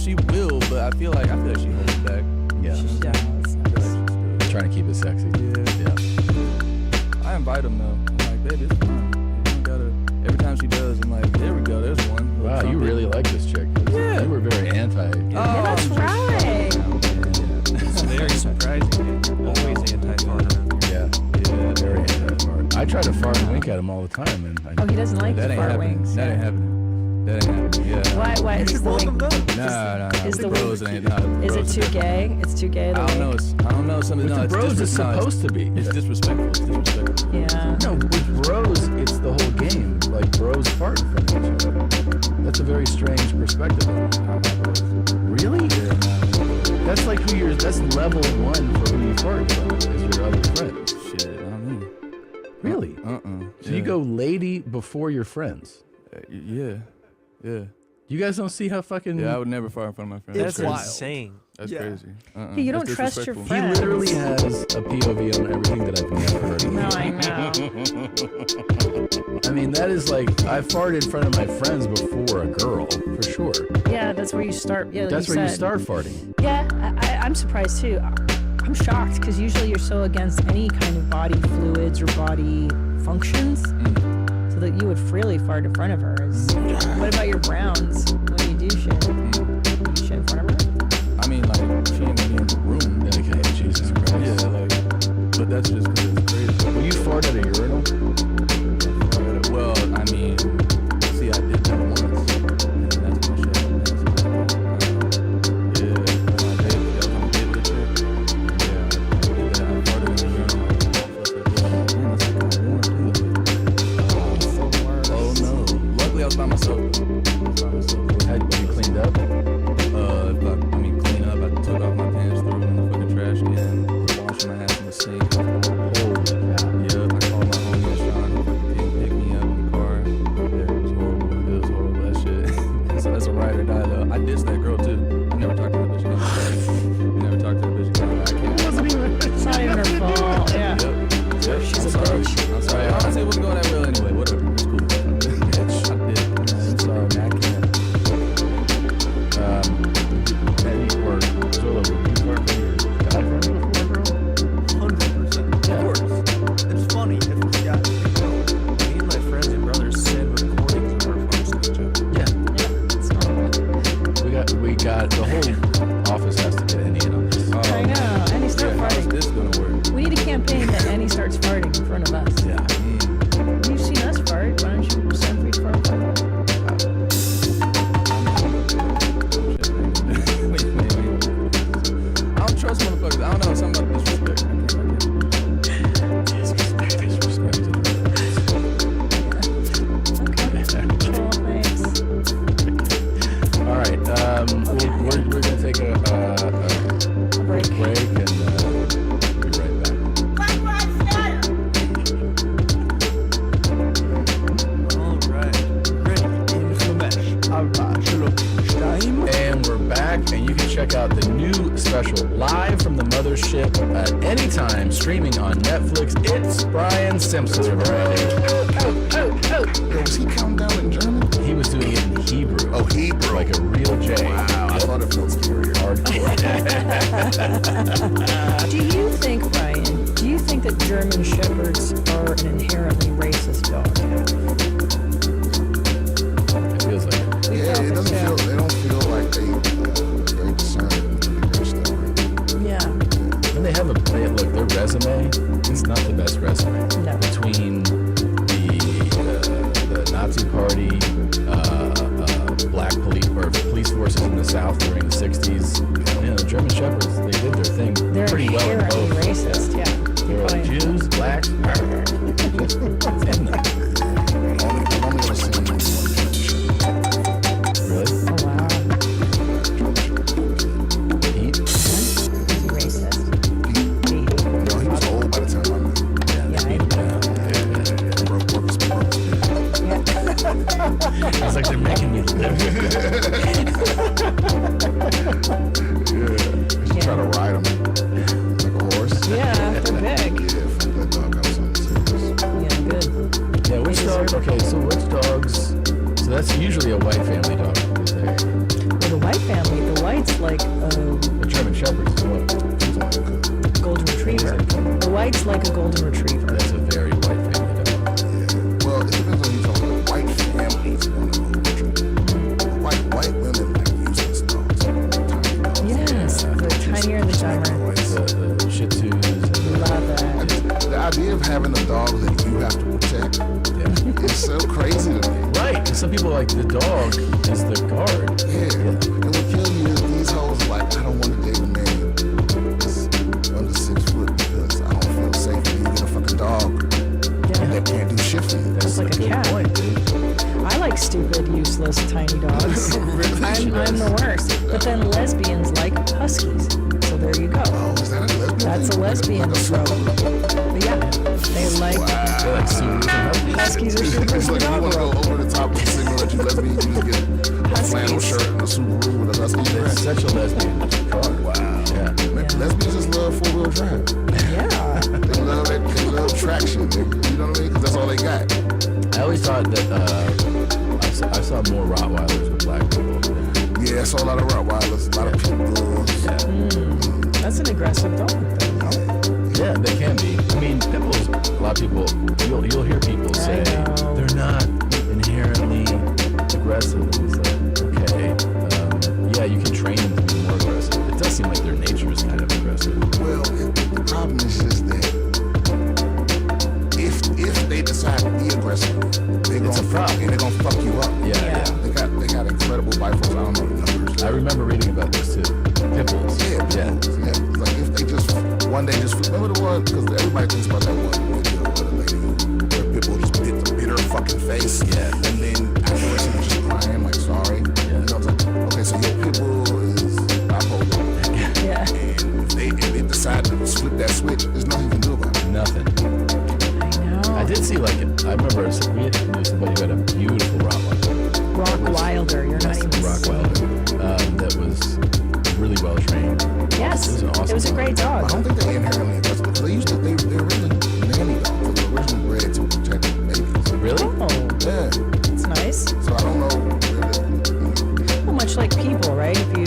She will, but I feel like she holds it back. Yeah. She does. I feel like she's still, Trying to keep it sexy. I invite them though. I'm like, baby, it's fine. You don't gotta. Every time she does, I'm like, there we go. There's one. Wow, you really like this chick. Yeah. You were very anti. Yeah, that's right. It's very surprising. You're always anti-fart. Yeah. Very anti-fart. I try to fart and wink at him all the time, and Oh, he doesn't like that the ain't fart happening. wings. That ain't happening. That ain't happening. Yeah. Why is the wing? Nah. Is the bros ain't. Nah, Is it bros too ain't. gay? It's too gay. The I don't know. wing? I don't know. Something. with No, the bros, it's no, supposed to be. It's disrespectful. It's disrespectful. Yeah. No, with bros, it's the whole game. Like, bros fart in front of each other. That's a very strange perspective. Really? That's like that's level 1 for who you fart in front of, is your other friends. Shit. I don't know. Really? So you go lady before your friends. Yeah. You guys don't see how fucking... Yeah, I would never fart in front of my friends. That's crazy. insane. That's Yeah. crazy. Hey, you don't That's trust your disrespectful. He friends. literally has a POV on everything that I've never heard of. No, I know. I mean, that is like, I farted in front of my friends before a girl, for sure. Yeah, that's where you start. Yeah, like That's you where you said. start farting. Yeah, I'm surprised too. I'm shocked because usually you're so against any kind of body fluids or body functions, so that you would freely fart in front of her. What about your Browns when you do shit? You shit in front of her? I mean, like, she ain't be in the room. Okay, Jesus Christ. Yeah, like, but that's just because it's crazy. Will you fart at a urinal? Well, I mean, see, I did that once. And that's my shit. Yeah, when I dated, I was on a date with a chick. Yeah, I did that. I farted in the urinal. Man, that's like kind of warm, too. Oh, no. Luckily, I was by myself. Had you cleaned up? I mean, clean up. I took off my pants, threw them in the fucking trash can, washing my hands in the sink. Holy cow. Yep, I called my homie Sean. He came pick me up in the car. Yeah, it was horrible. It was horrible. That shit. So that's a ride or die though. I dissed that girl too. I never talked to that bitch again. Never talked to that bitch again. I can't. It's not even her fault. Yeah. Yep. She's I'm a sorry. bitch. I'm sorry. Honestly, it wasn't going that well anyway. Whatever. It's cool. Bitch. I did. I'm sorry, man, I can't. Eddie or Zola, would you fart for your guy friend before a girl? 100%. Of course. It's funny if it's got You've seen us fart. Why don't you send for your fart? I don't trust motherfuckers. I don't know. Something about disrespect. All right. We're gonna take a break and be right back. And we're back, and you can check out the new special live from the mothership at any time, streaming on Netflix. It's Brian Simpson, everybody. Yo, was he counting down in German? He was doing it in Hebrew. Oh, Hebrew. Like a real J. Wow, I thought it felt scary. Hardcore. Do you think, Brian, do you think that German Shepherds are an inherently racist dog? It feels like it. Yeah, it doesn't feel. They don't feel like they very discerning, very stubborn. Yeah. And they have look, their resume, it's not the best resume. No. Between the Nazi Party, black police forces in the South during the 60s, the German Shepherds, they did their thing They're pretty well in inherently both. racist, yeah. They were like Jews, blacks, it's in them. I've only ever seen one. Really? Oh, wow. Pete? Is he racist? No, he was old by the time I met him. Yeah, they beat him down. I was like, they're making me live with Yeah. Try to ride him like a horse. Yeah, they're big. Yeah, fuck that dog got something serious. Yeah, good. Yeah, which dogs? Okay, so which dogs? So that's usually a white family dog. Well, the white family, the white's like a The German Shepherd is what? golden retriever. The white's like a golden retriever. That's a very white family dog. Well, it depends on who you're talking about. White families. White women like useless dogs. Tiny dogs. Yes, the tinier the dumber. The Shih Tzus. And Love it. The idea of having a dog that you have to protect is so crazy to me. right, and some people like the dog is the guard. Yeah. And what kills me is these hoes are like, I don't want to date a man that's under 6 foot because I don't feel safe when you get a fucking dog that can't do shit for you. Just like a good cat. point, dude. I like stupid, useless, tiny dogs. I'm the worst. But then lesbians like huskies. So there you go. Oh, is that a lesbian? That's a lesbian trope. But yeah, they like They like Subarus and Huskies. huskies or super It's like you dog want to go world. over the top and signal that you lesbian, you just get a flannel shirt and a Subaru with a husky It's dress. such a lesbian car. Wow. Yeah. Lesbians just love 4-wheel drive. Yeah. They love it. They love traction. You know what I mean? Because that's all they got. I always thought that I saw more Rottweilers with black people. Yeah, I saw a lot of Rottweilers, a lot of pitbulls. That's an aggressive dog, though, no? Yeah, they can be. I mean, pitbulls. A lot of people. You'll hear people say know. they're not inherently aggressive. It's like, okay, yeah, you can train them to be more aggressive. It does seem like their nature is kind of aggressive. Well, the problem is just that if they decide to be aggressive, they're It's a gonna problem. and they're gonna fuck you up. Yeah. They got incredible bite force. I don't know the numbers. I remember reading about this too. Pitbulls. Yeah, pitbulls. Yeah. Like if they just one day just remember the one because everybody thinks about that one video where the lady where pitbull just bit her fucking face. Yeah. And then afterwards she was just crying like sorry. Yeah. You know what I'm saying? Okay, so your pitbull is bipolar. Yeah. And if they decide to flip that switch, there's nothing you can do about it. Nothing. I know. I did see like it. I remember we knew somebody who had a beautiful Rottweiler. Rockwilder, you're not even Rockweiler. That was really well trained. Yes, It was an awesome it was a dog. great I dog. don't think they're inherently aggressive because they originally nanny dogs. They were originally bred to protect babies. Really? Oh, Yeah. it's nice. So I don't know. Well, much like people, right? If you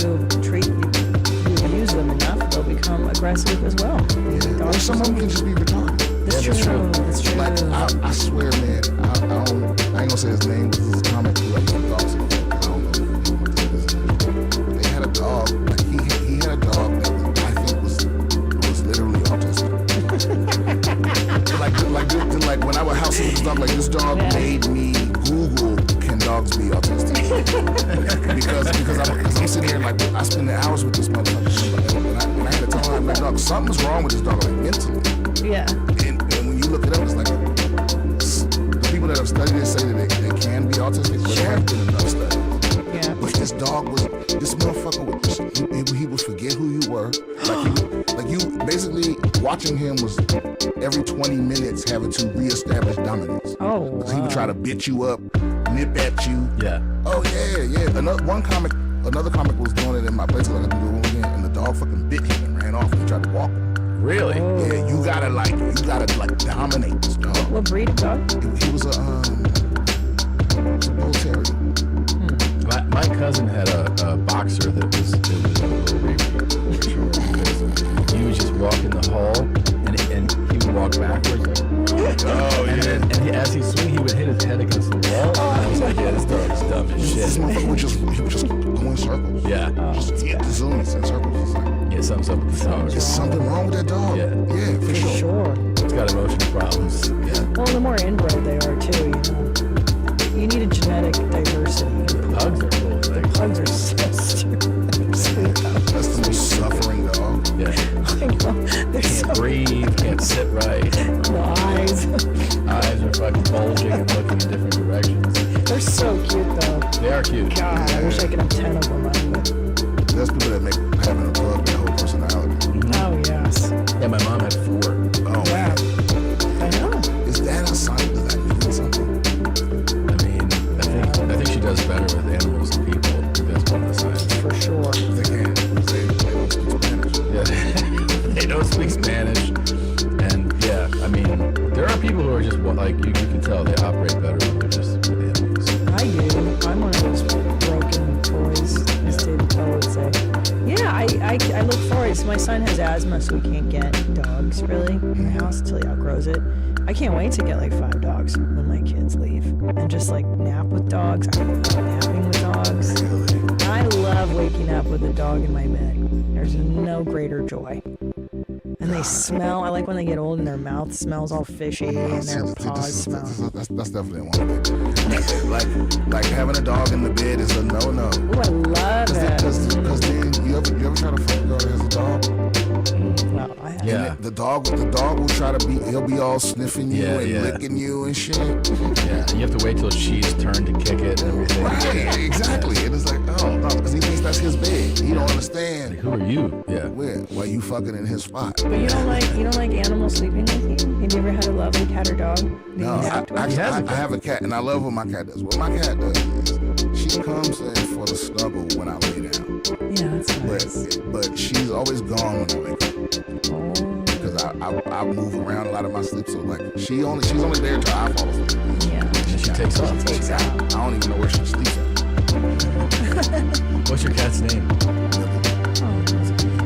abuse them enough, they'll become aggressive as well. Yeah. Or some of them can just be retarded. That's Yeah, that's true. true. That's true. Like I swear, man, I ain't gonna say his name. This is a comic book like dogs. I don't know. But they had a dog. Like he had a dog that I think was literally autistic. like when I would messing with this dog. Like, this dog made me Google, can dogs be autistic? because I'm sitting here, like, I spend hours with this motherfucker. And I had to tell him, like, dog, something's wrong with this dog, like, mentally. Yeah. And when you look it up, it's like, the people that have studied it say that they can be autistic, but there have been enough studies. Yeah. But this dog was, this motherfucker would just, he would forget who you were. Like you basically watching him was every 20 minutes having to reestablish dominance. Oh, wow. He would try to bit you up, nip at you. Yeah. Oh yeah. Another comic was doing it in my place, like, I do it again, and the dog fucking bit him and ran off and he tried to walk him. Really? Yeah, you gotta dominate this dog. What breed of dog? He was a bull terrier. My cousin had a boxer that was a little repeat, for sure. He would just walk in the hall and he would walk backwards. Oh, and yeah. Then as he swing, he would hit his head against the wall. And I was like, yeah, this dog's dumb as shit. This motherfucker would just go in circles. Yeah. Just hit the zoomies in circles. It's like, Yeah, something's up with the dog. there's something wrong with that dog. Yeah, for sure. It's got emotional problems. Yeah. Well, the more inbred they are too, you know. You need a genetic diversity. Pugs are cool. Like, Pugs are so stupid. They're sweet. That's the most suffering dog. Yeah. I know. They're Can't breathe, can't sit right. The eyes. Eyes are fucking bulging and looking in different directions. They're so cute though. They are cute. God, I wish I could have 10 of them. There's people that make having a dog their whole personality. Oh, yes. Yeah, my mom had 4. Oh, yeah. I know. Is that a sign? Does that mean something? I think she does better with animals than people. I think that's one of the signs. For sure. They can. They don't speak Spanish. Yeah, they don't speak Spanish. And yeah, I mean, there are people who are just like, you can tell they operate better when they're just with animals. I do. I'm one of those broken toys, as David Bell would say. Yeah, I look forward. So my son has asthma, so we can't get dogs really in the house until he outgrows it. I can't wait to get like 5 dogs when my kids leave and just like nap with dogs. I love napping with dogs. I love waking up with a dog in my bed. There's no greater joy. And they smell. I like when they get old and their mouth smells all fishy and their paws smell. That's definitely one of them. Like having a dog in the bed is a no-no. Ooh, I love it. Because then you ever try to fuck a girl that has a dog? No, I haven't. Yeah. The dog will try to he'll be all sniffing you and licking you and shit. Yeah, you have to wait till she's turned to kick it and everything. Right, exactly. And it's like, oh, no, because he thinks that's his bed. He don't understand. Like, who are you? Yeah. Why you fucking in his spot? But you don't like animals sleeping with you? Have you ever had a lovely cat or dog? No, I have a cat, and I love what my cat does. What my cat does is she comes in for the snuggle when I lay down. Yeah, that's nice. But she's always gone when I wake up. Because I move around a lot in my sleep, so like she's only there till I fall asleep. Yeah. And she takes off. I don't even know where she sleeps at. What's your cat's name?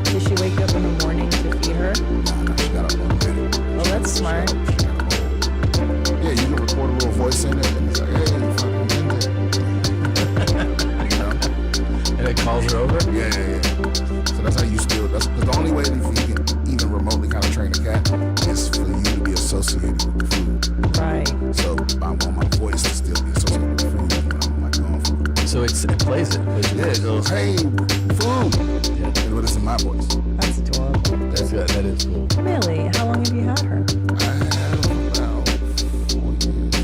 Does she wake up in the morning to feed her? No, she got a automatic. Oh, that's smart. Yeah, you can record a little voice in it, and it's like, hey, you fucking in there. You know? And it calls her over? Yeah. So that's how you still. That's because the only way that you can even remotely kind of train a cat is for you to be associated with the food. Right. So I want my voice to still be associated with the food when I'm like going food. So it plays it. Yeah, it goes, hey, food. Yeah. But it's in my voice. That's adorable. That's good. That is cool. Millie, how long have you had her? I have about 4 years.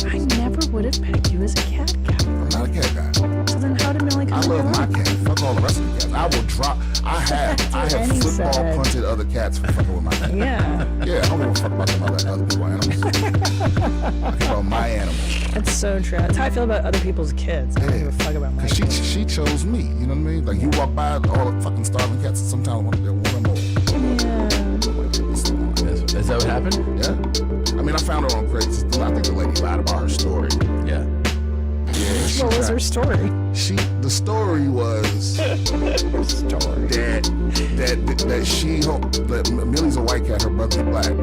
I never would have pegged you as a cat guy. I'm not a cat guy. So then how did Millie come I love my life? cat. Fuck all the rest of the cats. I will drop. I have football punted other cats for fucking with my cat. Yeah. Yeah, I don't give a fuck about them other people's animals. I care about my animals. That's so true. That's how I feel about other people's kids. I don't give a fuck about my kids. She chose me. You know what I mean? Like you walk by all the fucking starving cats, and sometimes they're one or more. Yeah. Is that what happened? Yeah. I mean, I found her on Craigslist. I think the lady lied about her story. Yeah. Yeah. What was her story? The story was that Millie's a white cat, her brother's black.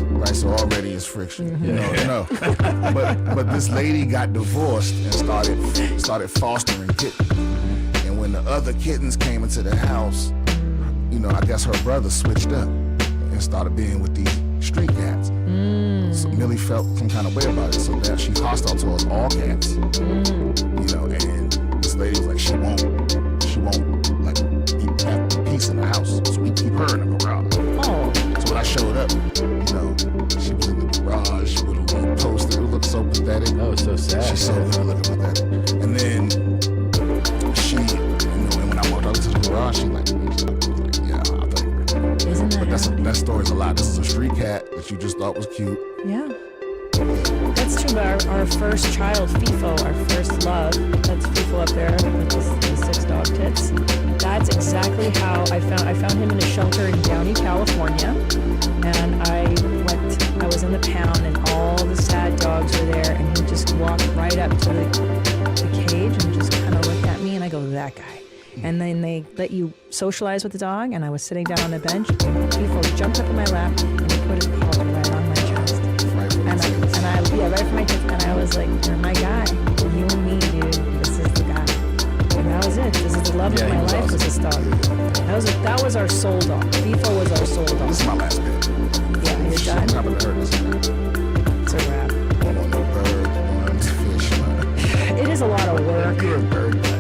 Right, so already it's friction. You know. But this lady got divorced and started fostering kittens. And when the other kittens came into the house, you know, I guess her brother switched up and started being with these street cats. So Millie felt some kind of way about it. So now she's hostile towards all cats. You know, and this lady was like, she won't like have peace in the house. So we keep her in the garage. Oh. So when I showed up, you know, she was in the garage with a little poster. It looked so pathetic. Oh, it's so sad. She's so good looking pathetic. And then she, you know, and when I walked out to the garage, she like, yeah, I'll take her. Isn't that? But that story's a lot. This is a street cat that you just thought was cute. Yeah. That's true, but our first child, FIFO, our first love, that's FIFO up there with the 6 dog tits. That's exactly how I found him in a shelter in Downey, California. And I was in the pound and all the sad dogs were there, and he just walked right up to the cage and just kind of looked at me, and I go, that guy. And then they let you socialize with the dog, and I was sitting down on a bench, and FIFO jumped up in my lap, and he put his paw right on my chest. Right from my tits, and I was like, you're my guy. You and me, dude. This is the guy. And that was it. This is the love of my life, was this dog. That was our soul dog. FIFO was our soul dog. This is my last bit. Yeah, you're done. I'm not gonna hurt this. It's a wrap. I don't want no bird, worms, fish. It is a lot of work. You're a bird guy.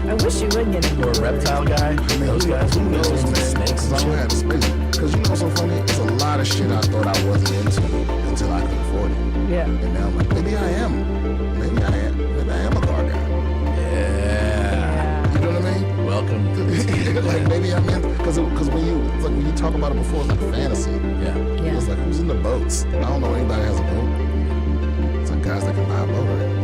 I wish you would get Or a reptile guy. Those guys who knows snakes and I don't have the space. Because you know what's so funny? It's a lot of shit I thought I wasn't into until I could afford it. Yeah. And now I'm like, maybe I am. Maybe I am a car guy. Yeah. You know what I mean? Welcome to this kid. Like maybe I'm in, because when you talk about it before, it's like fantasy. Yeah. It's like, who's in the boats? I don't know anybody has a boat. It's like guys that can buy a boat, right?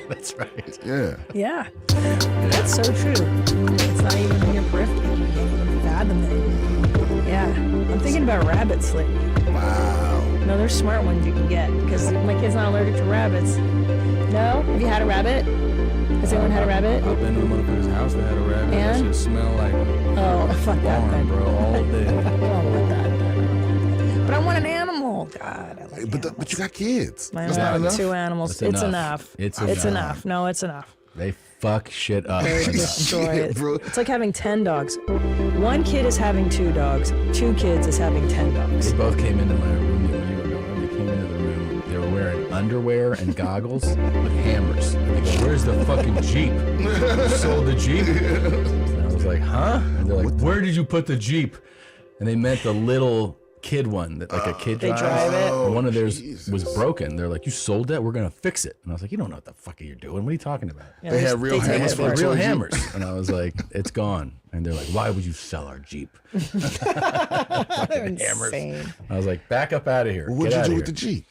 That's right. Yeah. Yeah. That's so true. It's not even in your periphery. You can't even fathom it. Yeah. I'm thinking about rabbits lately. Wow. No, there's smart ones you can get, because my kid's not allergic to rabbits. No? Have you had a rabbit? Has anyone had a rabbit? I've been to a motherfucker's house that had a rabbit. That And? shit smell like Oh, fuck that barn, thing. bro, all day. Oh my God. But I want an animal. God, I like But you got kids. I That's know, not enough. 2 animals. That's It's enough. enough. It's enough. No, it's enough. They fuck shit up. They destroy it. bro. It's like having 10 dogs. 1 kid is having 2 dogs. 2 kids is having 10 dogs. They both came into my room when you were going. They came into the room. They were wearing underwear and goggles with hammers. And they go, "Where's the fucking Jeep? You sold the Jeep?" And I was like, "Huh?" And they're like, "Where did you put the Jeep?" And they meant the little kid one that like a kid They drives. drive it. And one of theirs Jesus. was broken. They're like, "You sold that? We're gonna fix it." And I was like, "You don't know what the fuck you're doing. What are you talking about?" Yeah, They had real take hammers it for for a Real toy Jeep. hammers. And I was like, "It's gone." And they're like, "Why would you sell our Jeep?" They're hammers. insane. I was like, "Back up out of here. What'd Get you out do of with here." the Jeep?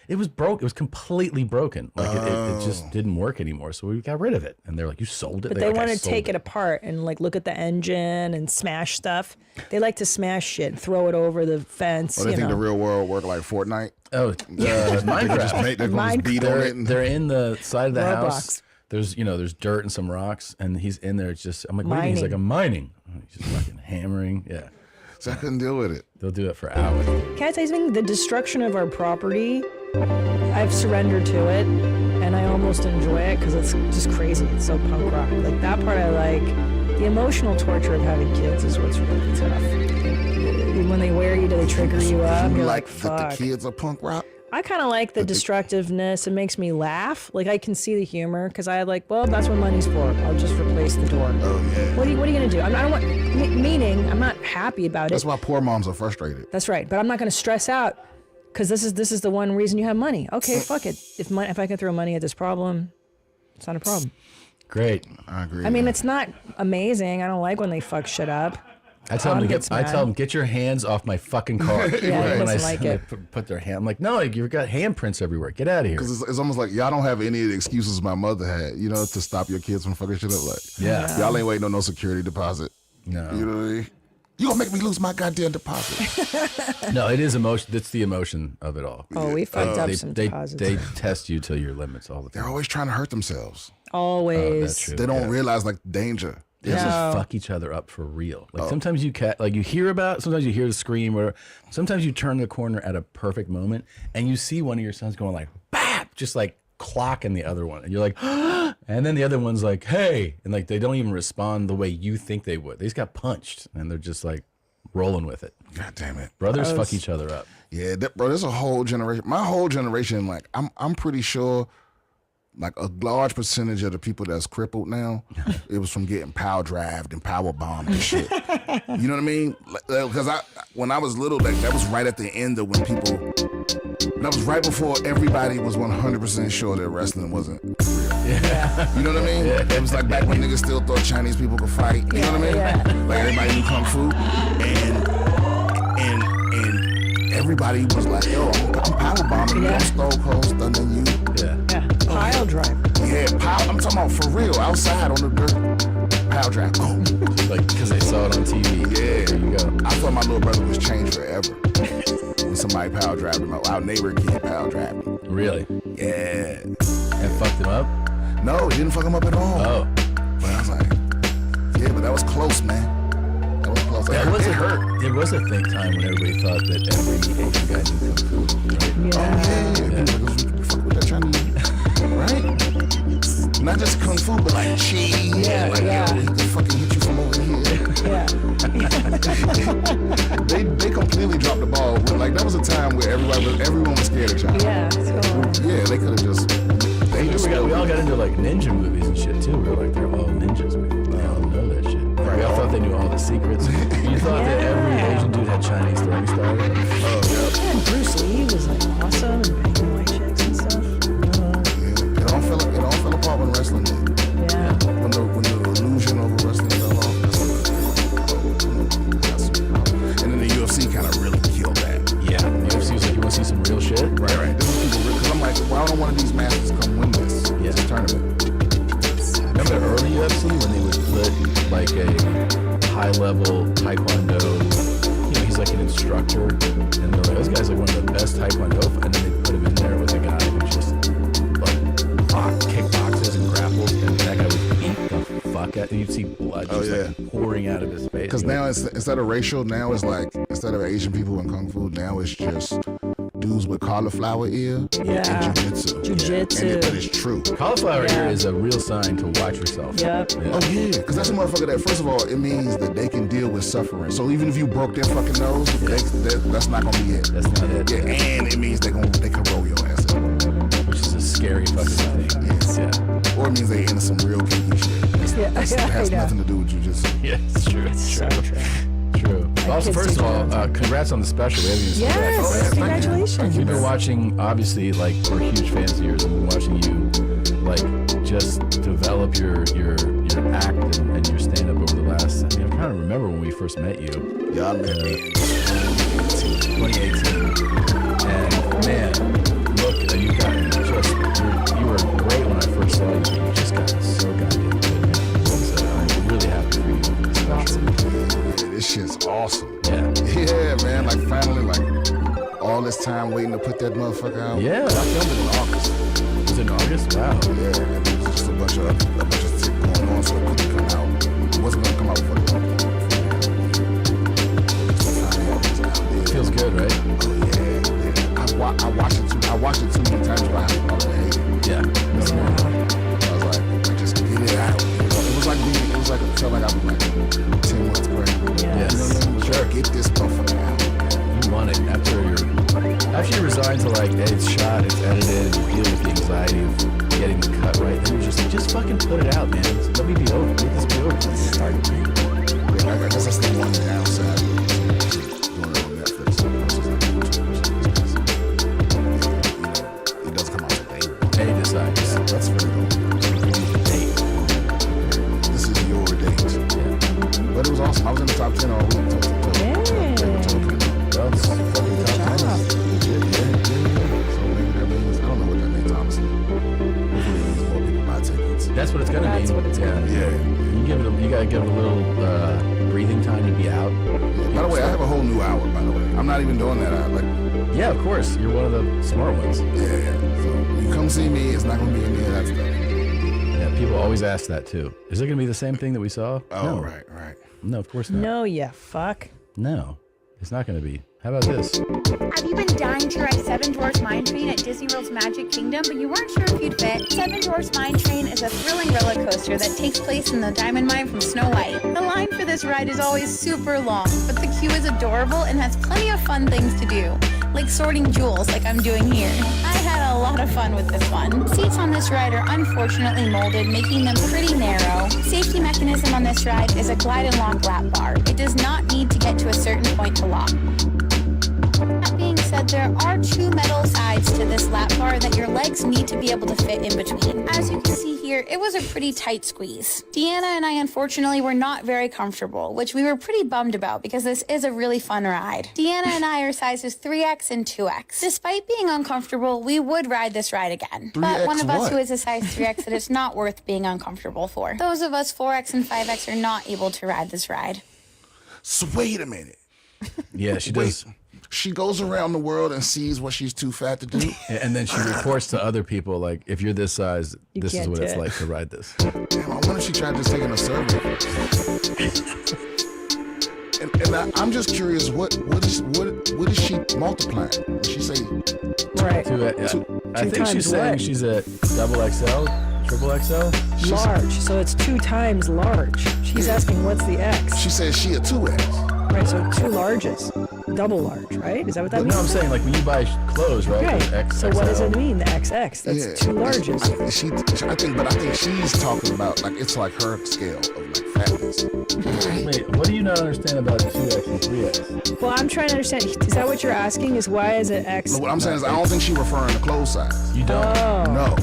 It was broke. It was completely broken. Like it just didn't work anymore. So we got rid of it. And they're like, "You sold it?" But They're they like, want "I to sold take it apart and like look at the engine and smash stuff. They like to smash shit, throw it over the fence. Or they you think know. the real world work like Fortnite? Oh, Minecraft. They're going to beat on it. They're in the side of the Roblox. house. There's dirt and some rocks, and he's in there. It's just I'm like, what do you mean? He's like, Mining. "I'm mining." He's just fucking hammering. Yeah, So I couldn't deal with it. they'll do it for hours. Can I tell you something? The destruction of our property, I've surrendered to it, and I almost enjoy it because it's just crazy. It's so punk rock. Like that part I like. The emotional torture of having kids is what's really tough. When they wear you, do they trigger you up? You You're like like, that fuck. the kids are punk rock? I kind of like the destructiveness. It makes me laugh. Like I can see the humor because I like, well, that's what money's for. I'll just replace the door. Oh, yeah. What are you gonna do? I don't want. Meaning, I'm not happy about That's it. why poor moms are frustrated. That's right. But I'm not gonna stress out because this is the one reason you have money. Okay, fuck it. If I can throw money at this problem, it's not a problem. Great. I agree. I mean, it's not amazing. I don't like when they fuck shit up. I tell them Tom to gets get. I mad. tell them, "Get your hands off my fucking car." Yeah, he when doesn't like it. put their hand, I'm like, "No, you've got handprints everywhere. Get out of here." Because it's almost like y'all don't have any of the excuses my mother had, you know, to stop your kids from fucking shit up. Like, Yeah. y'all ain't waiting on no security deposit. No. You know what I mean? You gonna make me lose my goddamn deposit. No, it is emotion. That's the emotion of it all. Oh, we fucked up They, some they, deposits. they test you to your limits all the time. They're always trying to hurt themselves. Always. That's true. They don't realize like danger. They No. just fuck each other up for real. Like sometimes you hear about, sometimes you hear the scream, or sometimes you turn the corner at a perfect moment and you see one of your sons going like, "Bap!" just like clocking the other one, and you're like, and then the other one's like, "Hey," and like they don't even respond the way you think they would. They just got punched, and they're just like, rolling with it. God damn it. Brothers fuck each other up. Yeah, bro, there's a whole generation. My whole generation, like, I'm pretty sure, like, a large percentage of the people that's crippled now, it was from getting power drived and power bombed and shit. You know what I mean? Because when I was little, like, that was right at the end of when people, that was right before everybody was 100% sure that wrestling wasn't real. Yeah. You know what I mean? It was like back when niggas still thought Chinese people could fight. You know what I mean? Yeah. Like, everybody knew Kung Fu. And everybody was like, yo, I'm power bombing you, I'm Stone Cold stunning you. Yeah. Pile driver. Yeah, I'm talking about for real, outside on the dirt. Pile drive. Oh. Like, because they saw it on TV. Yeah. There you go. I thought my little brother was changed forever. When somebody power drived him, our neighbor kid power drived him. Really? Yeah. And fucked him up? No, he didn't fuck him up at all. Oh. But I was like, yeah, but that was close, man. That was close. It hurt. There was a think time when everybody thought that every Asian guy knew Kung Fu, right? Yeah. Oh, yeah. People like, fuck with that Chinese, right? Not just Kung Fu, but like chi. Yeah, like, yeah. Yo, he can fucking hit you from over here. Yeah. they completely dropped the ball. Like, that was a time where everyone was scared of China. Yeah, totally. Yeah, they could have just. We all got into like ninja movies and shit too. We were like, they're all ninjas. We all know that shit. Right. We all thought they knew all the secrets. You thought that every Asian dude had Chinese throwing stars. Oh, Yeah, and Bruce Lee was like awesome and banging white chicks and stuff. Yeah, it all fell apart when wrestling did. Yeah. When the illusion over wrestling fell off. And then the UFC kind of really killed that. Yeah, the UFC was like, you want to see some real shit? Right. This is people real, because I'm like, why don't one of these masters come win this tournament? Remember the early UFC when they would put like a high-level taekwondo, you know, he's like an instructor, and they're like, this guy's like one of the best taekwondo, and then they put him in there with a guy who just like kickboxes and grapples, and that guy would beat the fuck out, and you'd see blood just like pouring out of his face. Because now instead of racial, now it's like, instead of Asian people in Kung Fu, now it's just dudes with cauliflower ear and jiu-jitsu. But it's true. Cauliflower ear is a real sign to watch yourself. Yep. Oh yeah, because that's a motherfucker that, first of all, it means that they can deal with suffering. So even if you broke their fucking nose, that's not gonna be it. That's not it. Yeah, and it means they can roll your ass up. Which is a scary fucking thing. Yes. Yeah. Or it means they into some real kinky shit. It has nothing to do with jujitsu. Yeah, it's true. It's So true. True. Also, first of all, congrats on the special. We haven't even said that. Yes, congratulations. We've been watching, obviously, like, we're huge fans of yours, and we've been watching you, like, just develop your act and your stand-up over the last, I mean, I'm trying to remember when we first met you. Yeah, I met you in 2018. And, man, look, you've gotten you were great when I first saw you, but you just got so goddamn good, man. So I'm really happy for you. Awesome. This shit's awesome. Yeah. Yeah, man. Like, finally, like, all this time waiting to put that motherfucker out. Yeah. I filmed it in August. Was it in August? Wow. Yeah, and it was just a bunch of shit going on, so it couldn't come out. It wasn't gonna come out before the It feels good, right? Oh yeah. I watched it too many times where I have to hate it. Yeah. That's I was like, just get it out. It felt like I was like 10 months pregnant. Yes. You know what I mean? Sure. Get this motherfucker out. You want it after you resign to like, hey, it's shot, it's edited, you deal with the anxiety of getting the cut right, then you just fucking put it out, man. Let me be over. Let this be over. Start it. Yeah, I guess that's the one downside of doing it on Netflix. It doesn't come out today. And he decides. That's really cool. This is your date. But it was awesome. I was in the top 10 all week. Well, it's fucking top 10. Legit, yeah. So maybe that means, I don't know what that means, honestly. Hopefully it means more people buy tickets. That's what it's gonna be. That's what it's gonna be. Yeah. You gotta give it a little breathing time to be out. By the way, I have a whole new hour, by the way. I'm not even doing that. Yeah, of course. You're one of the smart ones. Yeah. So you come see me, it's not gonna be any of that stuff. Yeah, people always ask that too. Is it gonna be the same thing that we saw? Oh, No. right. No, of course not. No, yeah, fuck. No. It's not going to be. How about this? Have you been dying to ride Seven Dwarfs Mine Train at Disney World's Magic Kingdom, but you weren't sure if you'd fit? Seven Dwarfs Mine Train is a thrilling roller coaster that takes place in the Diamond Mine from Snow White. The line for this ride is always super long, but the queue is adorable and has plenty of fun things to do, like sorting jewels like I'm doing here. I had a lot of fun with this one. Seats on this ride are unfortunately molded, making them pretty narrow. Safety mechanism on this ride is a glide and lock lap bar. It does not need to get to a certain point to lock. That being said, there are two metal sides to this lap bar that your legs need to be able to fit in between. As you can see here, it was a pretty tight squeeze. Deanna and I unfortunately were not very comfortable, which we were pretty bummed about because this is a really fun ride. Deanna and I are sizes 3X and 2X. Despite being uncomfortable, we would ride this ride again. But one of us who is a size 3X, it is not worth being uncomfortable for. Those of us 4X and 5X are not able to ride this ride. So wait a minute. Yeah, she does. She goes around the world and sees what she's too fat to do. And then she reports to other people, like, if you're this size, this is what it's like to ride this. Damn, I wonder if she tried just taking a survey. And I'm just curious, what is she multiplying? Did she say? Right. I think she's saying she's a double XL, triple XL. Large. So it's 2 times large. She's asking what's the X? She says she a 2X. Right, so 2 larges. Double large, right? Is that what that means? No, I'm saying like when you buy clothes, right? Okay. So what does it mean, the XX? That's 2 larges. I think she's talking about like it's like her scale of like fatness. Wait, what do you not understand about 2X and 3X? Well, I'm trying to understand. Is that what you're asking? Is why is it X? No, what I'm saying is I don't think she's referring to clothes size. You don't? Oh. No.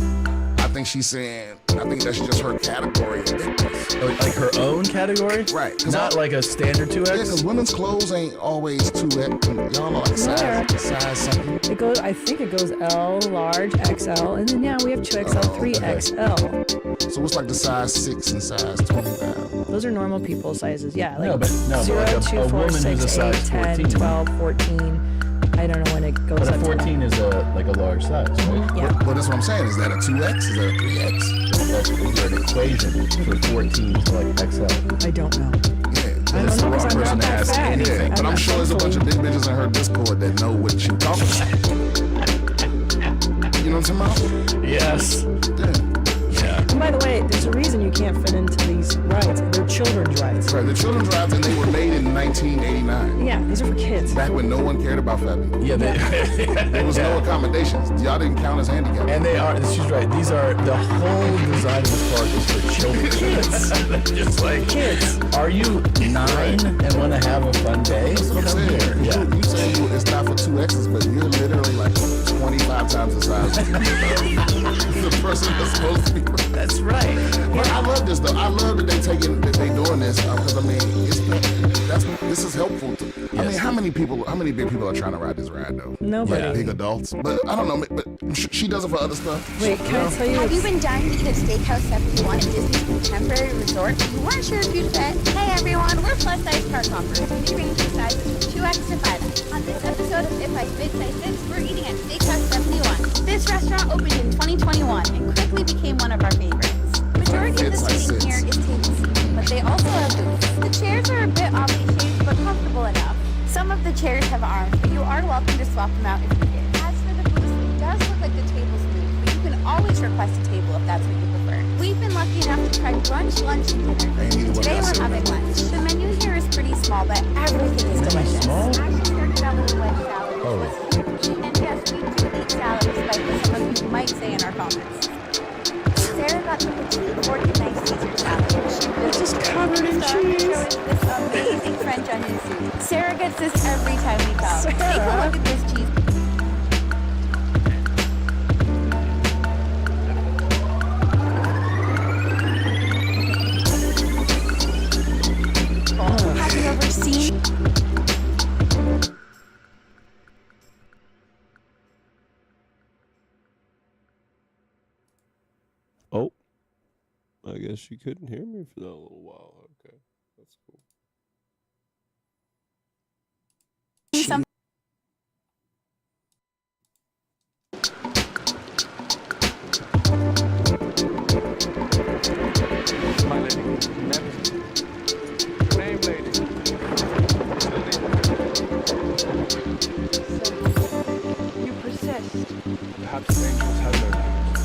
I think she's saying, I think that's just her category of thickness. Like her own category? Right. Not like a standard 2X? Yeah, because women's clothes ain't always 2X. Y'all are like size something. It goes, I think it goes L, large, XL, and then now we have 2XL, 3XL. So it's like the size 6 and size 25. Those are normal people sizes. Yeah, like but 0, like 2, a 4, woman 6, who's a size 8, 10, 14. 12, 14. I don't know when it goes But up a 14 is like a large size, right? Yeah. But that's what I'm saying. Is that a 2X? Is that a 3X? That's an equation for 14 to like XL. I don't know. Yeah. I That's the don't know wrong because I'm person not to that ask fat. anything. But I'm sure there's a bunch of big bitches in her Discord that know what you're talking about. You know what I'm talking about? Yes. Yeah. And by the way, there's a reason you can't fit into these rides. They're children's rides. Right, the children's rides, and they were made in 1989. Yeah, these are for kids. Back when no one cared about fat people. Yeah, There was no accommodations. Y'all didn't count as handicapped. And they are, she's right, these are, the whole design of this park is for children. Kids. Just like, Kids. Are you 9 and want to have a fun day? That's what I'm Come saying. here. Yeah. You say it's not for 2Xs, but you're literally like 25 times the size of the person that's supposed to be. That's right. But I love this though. I love that they doing this because I mean, this is helpful. I mean, how many big people are trying to ride this ride though? Nobody. Like big adults. But I don't know. But she does it for other stuff. Wait, can I tell you? Have you been dying to eat at Steakhouse 71 at Disney's Contemporary Resort? You weren't sure if you'd fit? Hey everyone, we're plus size park hoppers. We range in sizes from 2X to 5X. On this episode of If I Fit Size 6, we're eating at Steakhouse 71. This restaurant opened in 2021 and quickly became one of our favorites. Majority of the seating here is table seating, but they also have booths. The chairs are a bit oddly shaped, but comfortable enough. Some of the chairs have arms, but you are welcome to swap them out if needed. As for the booths, it does look like the tables move, but you can always request a table if that's what you prefer. We've been lucky enough to try brunch, lunch, and dinner. Today we're having lunch. The menu here is pretty small, but everything is delicious. I actually started out with a wedge salad, which was huge. And yes, we do eat salad, despite what some of you might say in our comments. Sarah got the petite 49 Caesar salad. It's just covered in cheese. This amazing French onion soup. Sarah gets this every time we come. Take a look at this cheese. Have you ever seen? Oh, I guess she couldn't hear me for that little while. Okay, that's cool. My lady. Your name, lady. You persist. Perhaps angels have no names,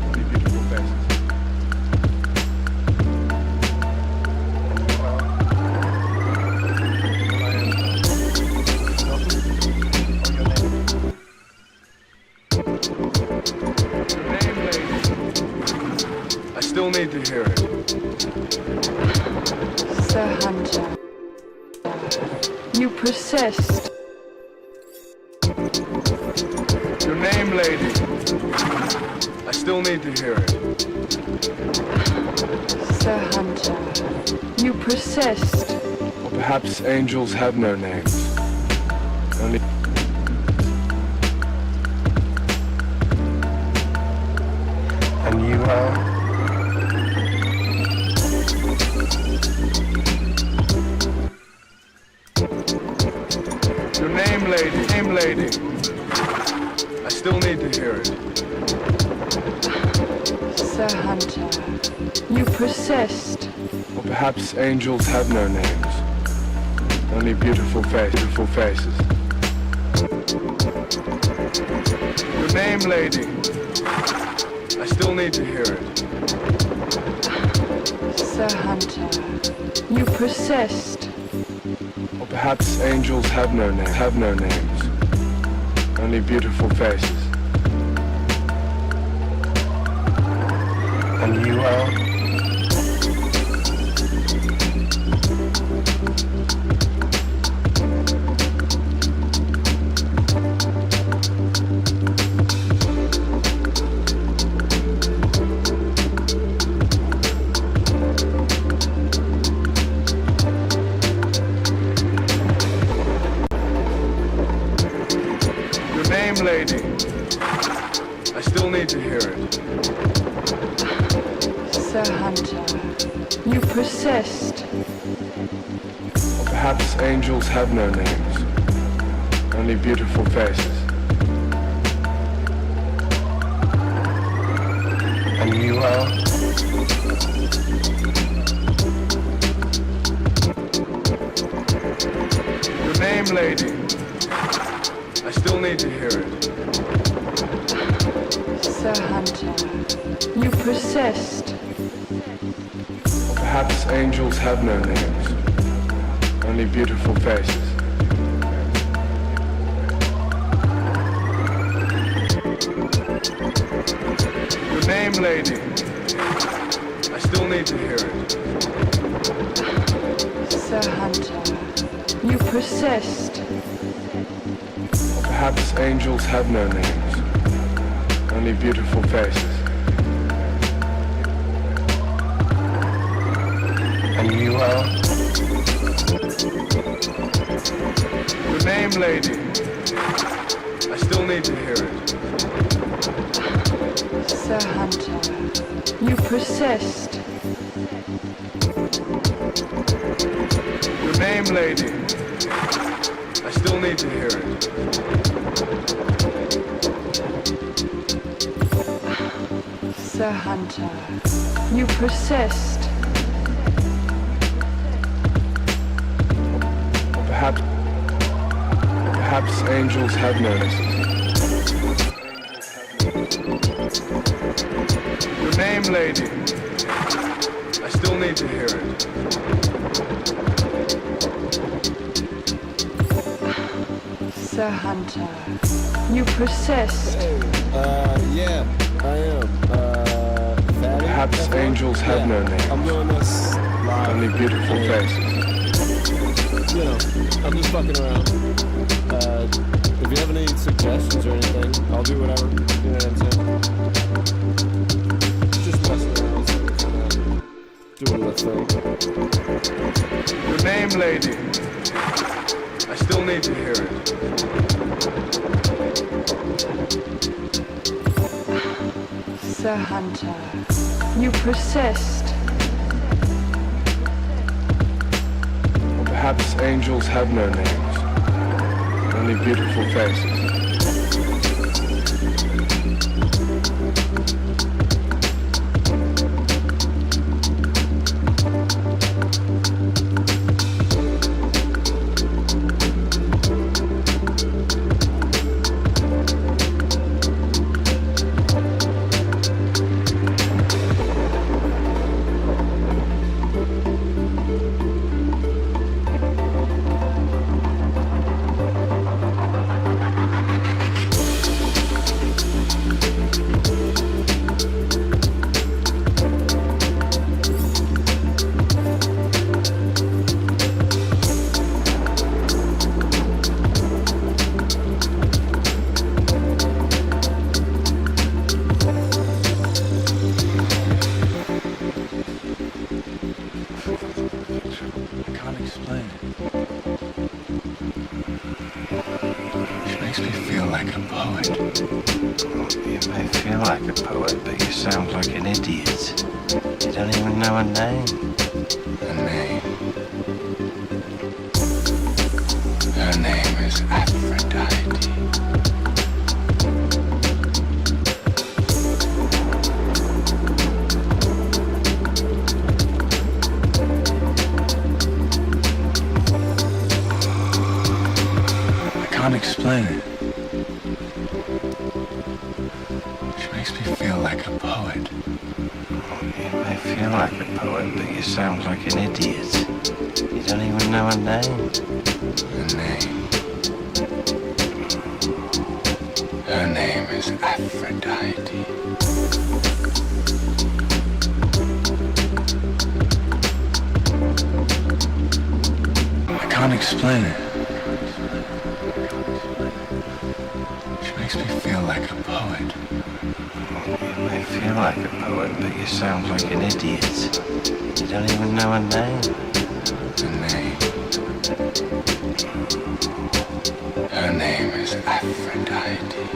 only beautiful faces. I still need to hear it. Sir Hunter. You persist. Your name, lady. I still need to hear it. Sir Hunter. You persist. Or perhaps angels have no names. Only. And you are? Your name, lady. I still need to hear it. Sir Hunter. You persist. Or perhaps angels have no names. Only beautiful faces. Your name, lady. I still need to hear it. Sir Hunter. You persist. Or perhaps angels have no names. Only beautiful faces. And you are? Lady, I still need to hear it. Sir Hunter, you persist. Or perhaps angels have no names, only beautiful faces. And you are? Your name, lady. I still need to hear it. Sir Hunter, you persist. Or perhaps angels have no names, only beautiful faces. Your name, lady. I still need to hear it. Sir Hunter, you persist. Perhaps angels have no names, only beautiful faces. And you are? Your name, lady. I still need to hear it. Sir Hunter, you persist. Your name, lady. I still need to hear it. Sir Hunter, you persist. Or perhaps angels have no names. Your name, lady. I still need to hear it. Sir Hunter, you persist. Yeah, I am. Perhaps angels have no names. I'm doing this live. Only beautiful faces. You know, I'm just fucking around. If you have any suggestions or anything, I'll do whatever. You know what I'm saying? Just messing around, so kind of doing the thing. Your name, lady. I still need to hear it. Sir Hunter, you persist. Or perhaps angels have no names, only beautiful faces. makes me feel like a poet. You may feel like a poet, but you sound like an idiot. You don't even know a name. A name. Her name is Aphrodite. I can't explain it. She makes me feel like a poet. You may feel like a poet, but you sound like an idiot. You don't even know a name. A name. Her name is Aphrodite. I can't explain it. She makes me feel like a poet. You may feel like a poet, but you sound like an idiot. You don't even know a name. A name. Her name is Aphrodite.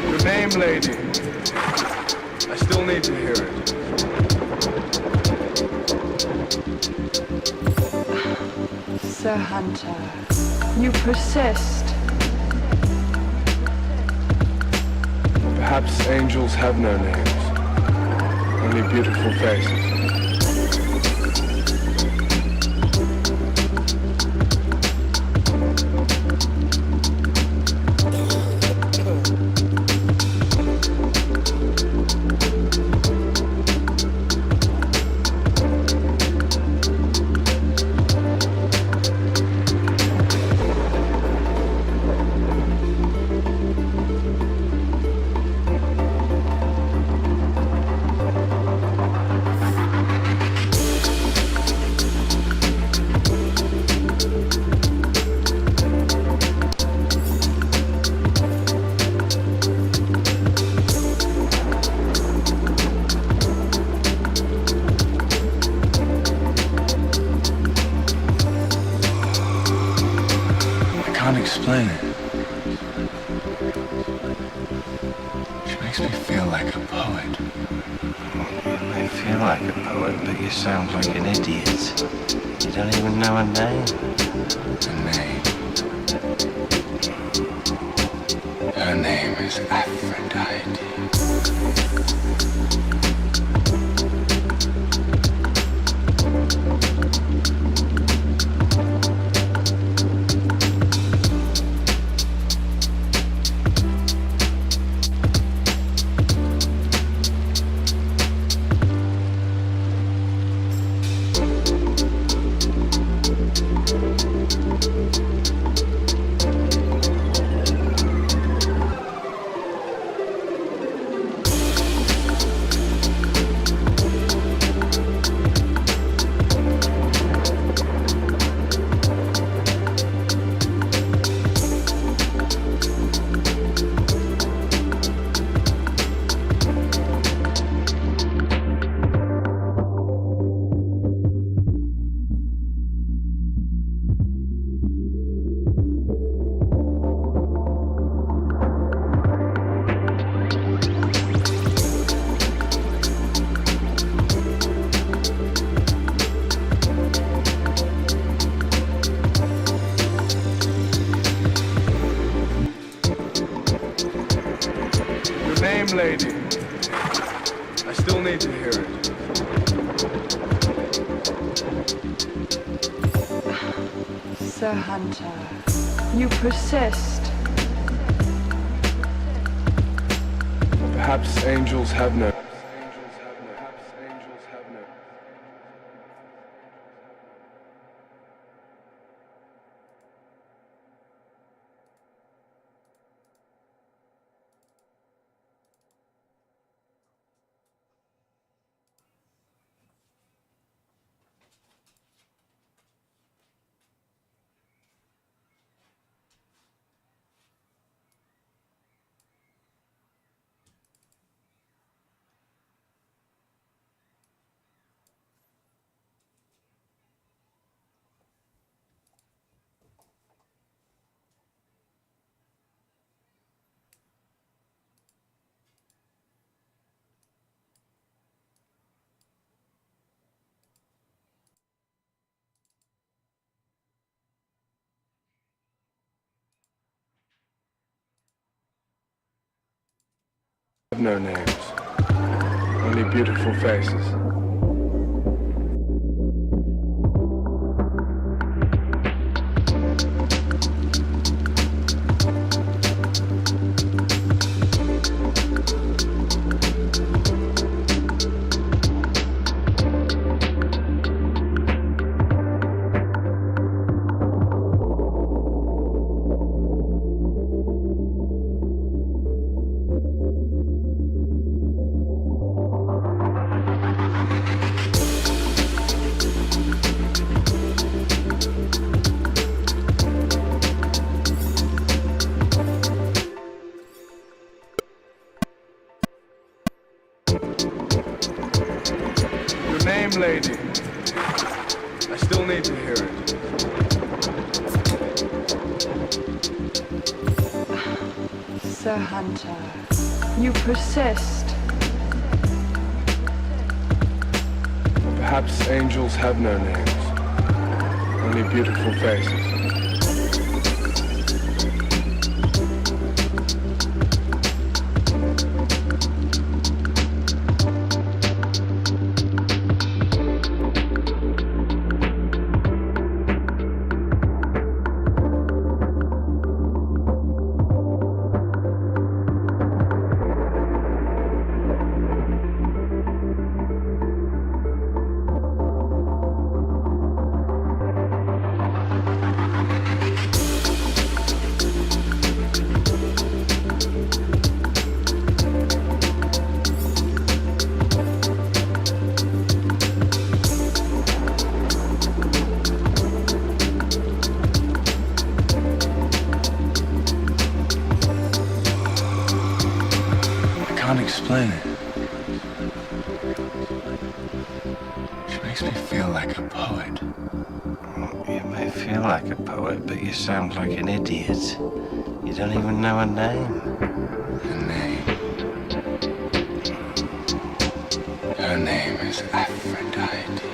Your name, lady. I still need to hear it. Sir Hunter, you persist. Perhaps angels have no names, only beautiful faces. makes me feel like a poet. You may feel like a poet, but you sound like an idiot. You don't even know a name. A name. Her name is Aphrodite. Lady, I still need to hear it. Sir Hunter, you persist. Perhaps angels have no. No names, only beautiful faces. Lady, I still need to hear it. Sir Hunter, you persist. Perhaps angels have no names, only beautiful faces. Can't explain it. She makes me feel like a poet. You may feel like a poet, but you sound like an idiot. You don't even know a name. A name. is Aphrodite.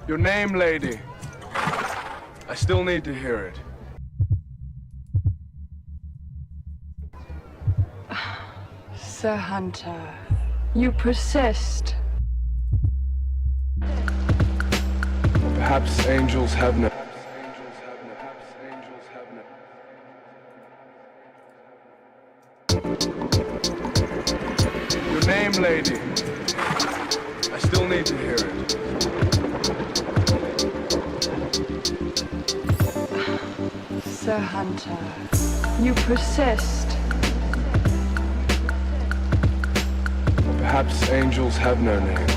Your name, lady. I still need to hear it. Sir Hunter, you persist. Perhaps angels have no... Your name, lady. I still need to hear it. Sir Hunter, you persist. Perhaps angels have no names,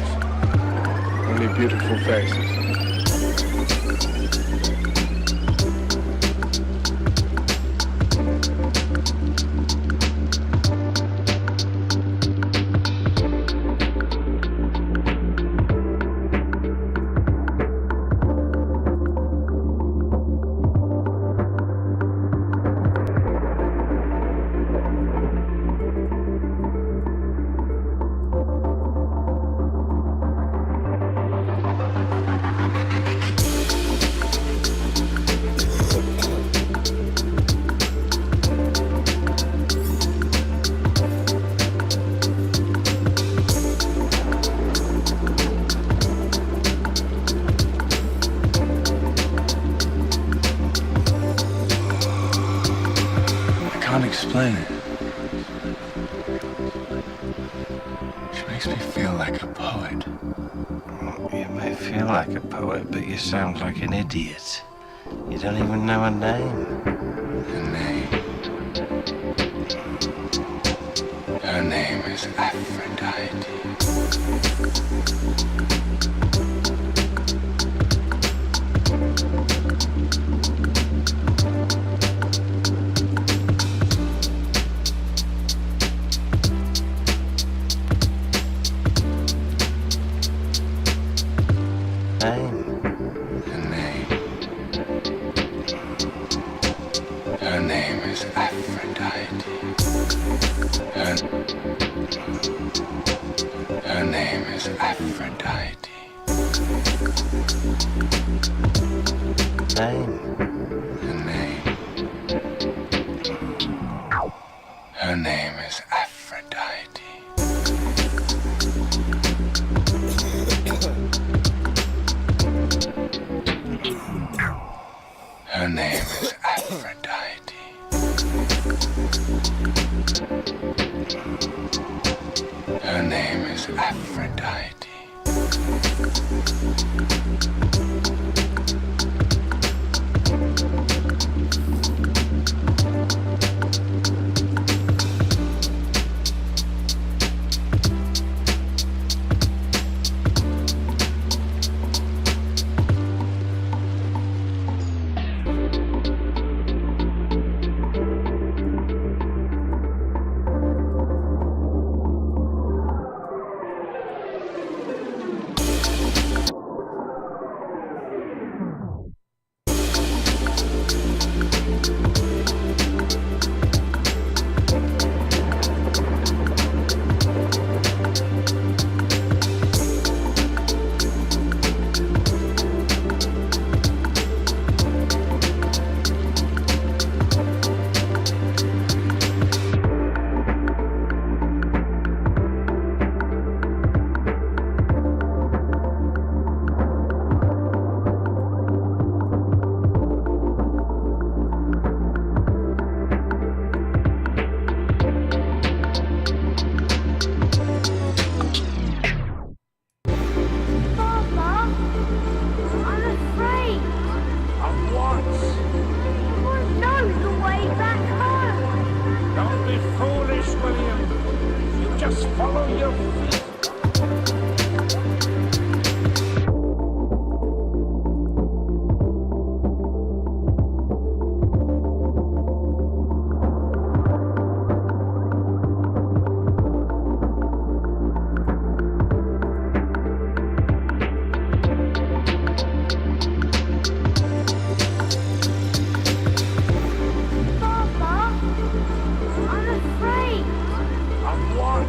only beautiful faces. Explain it. She makes me feel like a poet. You may feel like a poet, but you sound like an idiot. You don't even know her name. Her name. Her name is Aphrodite. Her name is Aphrodite. Her name is Aphrodite. Name. Her name. Her name is Aphrodite. Her name is Aphrodite. Her name is Aphrodite. foolish, William. You just follow your feet. Papa, I'm afraid. Of what?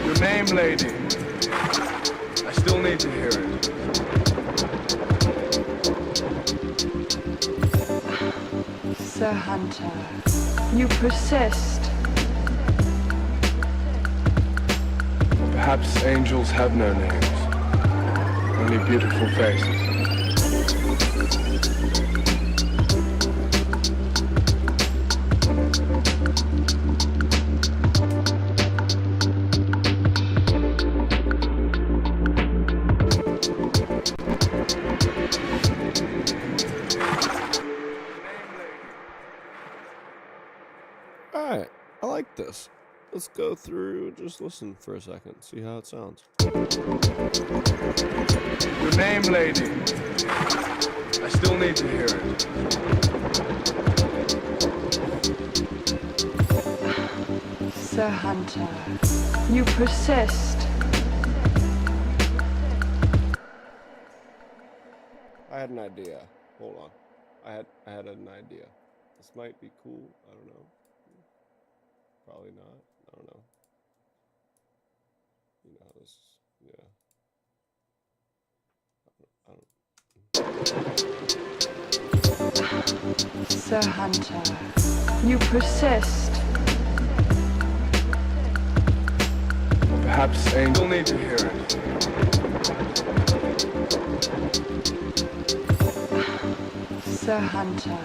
Your name, lady. I still need to hear it. Sir Hunter, you persist. Perhaps angels have no names, only beautiful faces. Alright, I like this. Let's go through, just listen for a second, see how it sounds. Your name, lady. I still need to hear it. Sir Hunter, you persist. I had an idea. Hold on. I had an idea. This might be cool. I don't know. Probably not. I don't know. You know how this. Yeah. Sir Hunter, you persist. Perhaps angels need to hear it. Sir Hunter,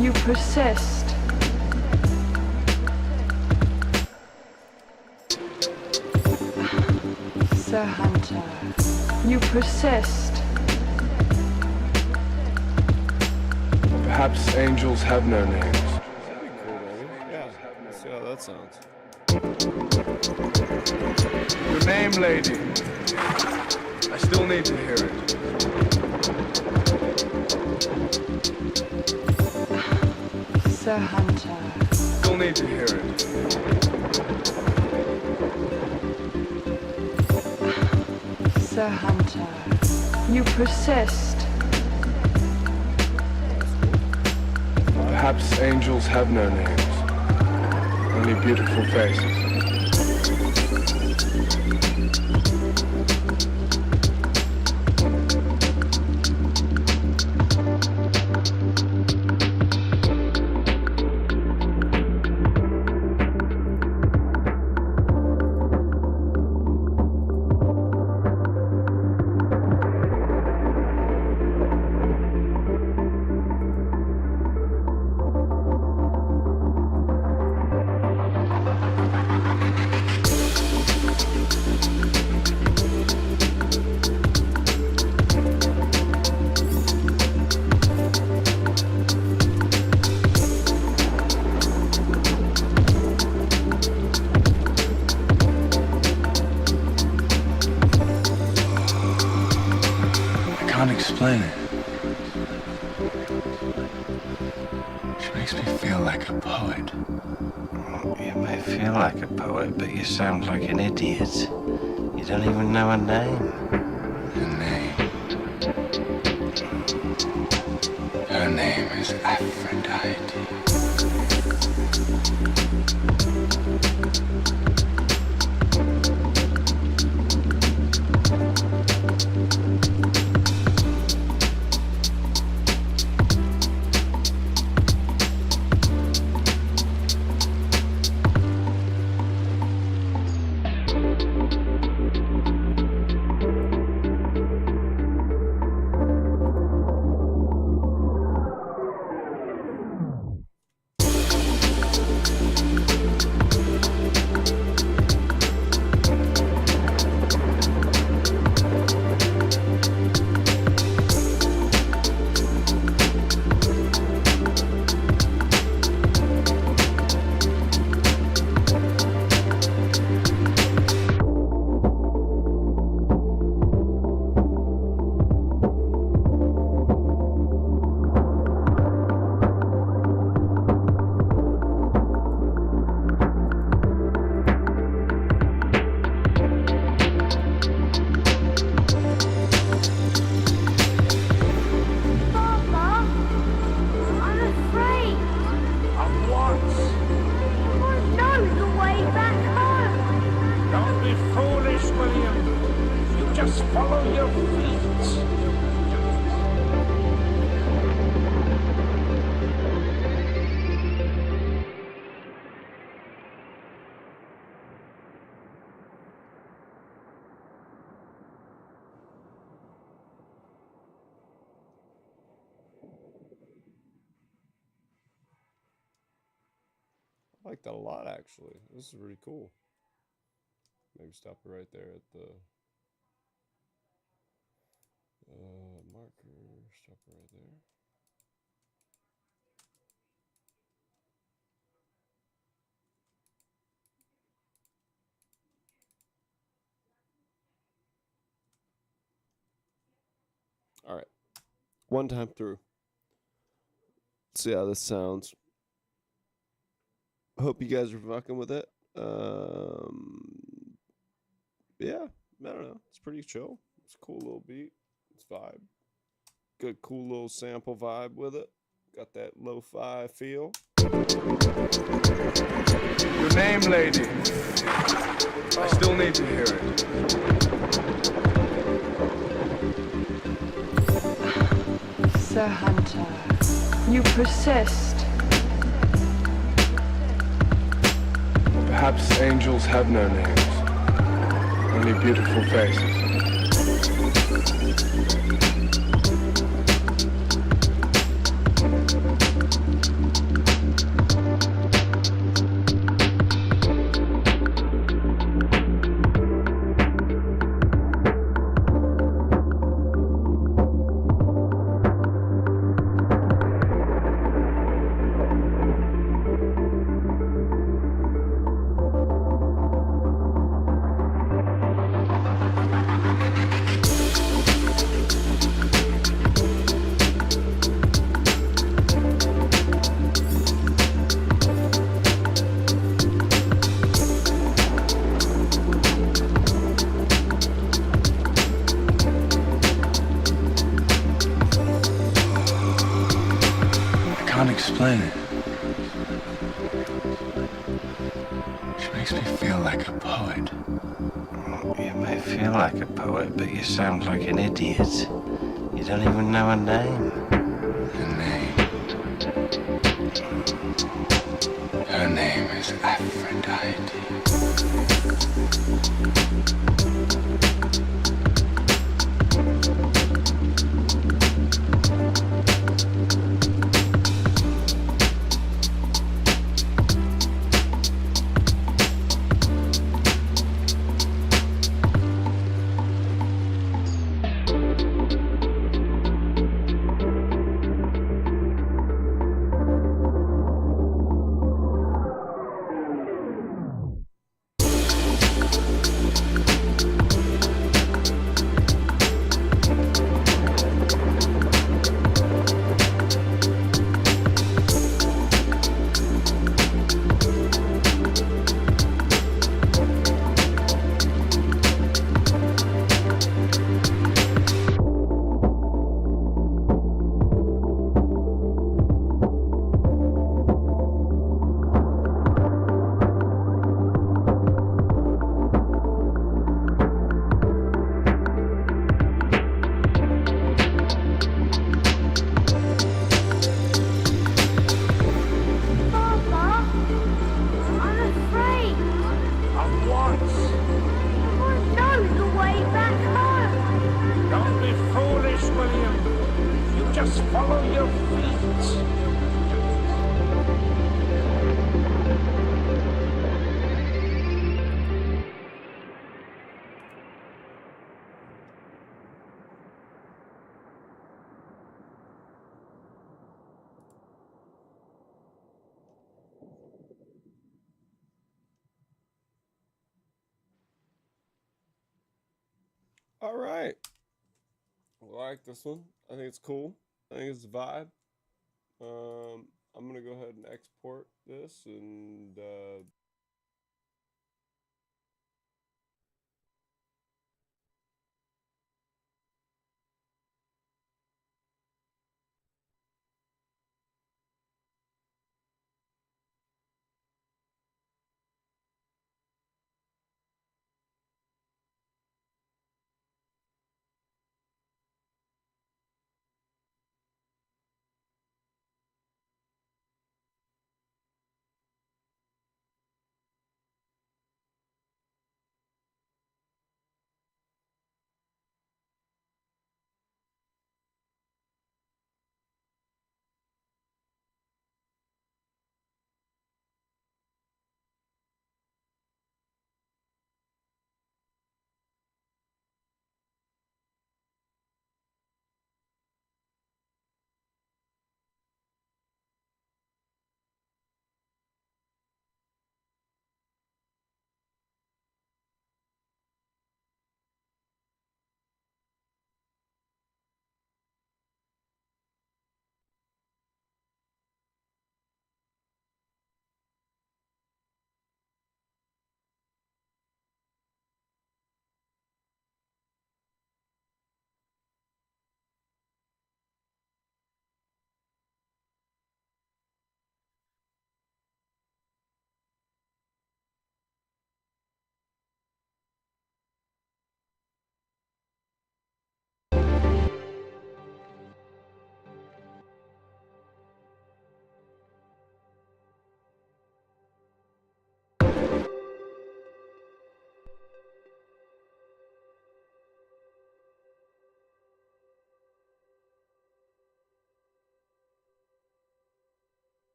you persist. Sir Hunter, you persist. Perhaps angels have no names. That'd be cool, baby. Yeah. Let's see how that sounds. Your name, lady. I still need to hear it. Sir Hunter, Still need to hear it. Sir Hunter, you persist. Perhaps angels have no names, only beautiful faces. explain it. She makes me feel like a poet. You may feel like a poet, but you sound like an idiot. You don't even know her name. Her name. Her name is Aphrodite. I like that a lot, actually. This is really cool. Maybe stop it right there at the marker. Stop it right there. All right. One time through. Let's see how this sounds. Hope you guys are fucking with it. Yeah, I don't know. It's pretty chill. It's a cool little beat. It's vibe. Good, cool little sample vibe with it. Got that lo-fi feel. Your name, lady. I still need to hear it. Sir Hunter, you persist. Perhaps angels have no names, only beautiful faces. Explain it. She makes me feel like a poet. You may feel like a poet, but you sound like an idiot. You don't even know her name. Her name. Her name is Aphrodite. Just follow your feet. All right. I like this one. I think it's cool. I think it's a vibe. I'm gonna go ahead and export this and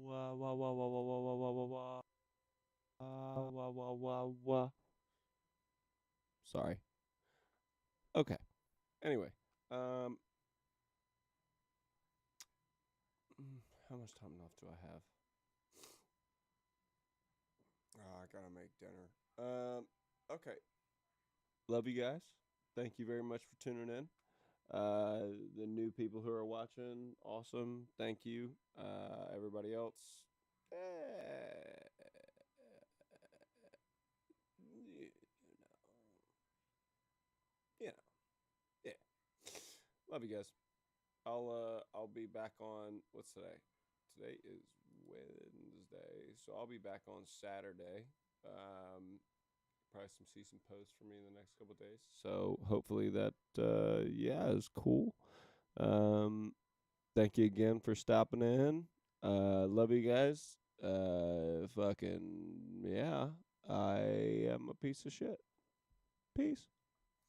wah, wah, wah, wah, wah, wah, wah, wah, wah, wah. Wah, wah, wah, wah. Sorry. Okay. Anyway, um, how much time left do I have? Oh, I gotta make dinner. Okay. Love you guys. Thank you very much for tuning in. The new people who are watching, awesome. Thank you. Everybody else, you know, yeah. Love you guys. I'll be back on what's today? Today is Wednesday, so I'll be back on Saturday. Probably see some posts from me in the next couple days. So hopefully that yeah is cool. Thank you again for stopping in. Love you guys. Fucking yeah. I am a piece of shit. Peace.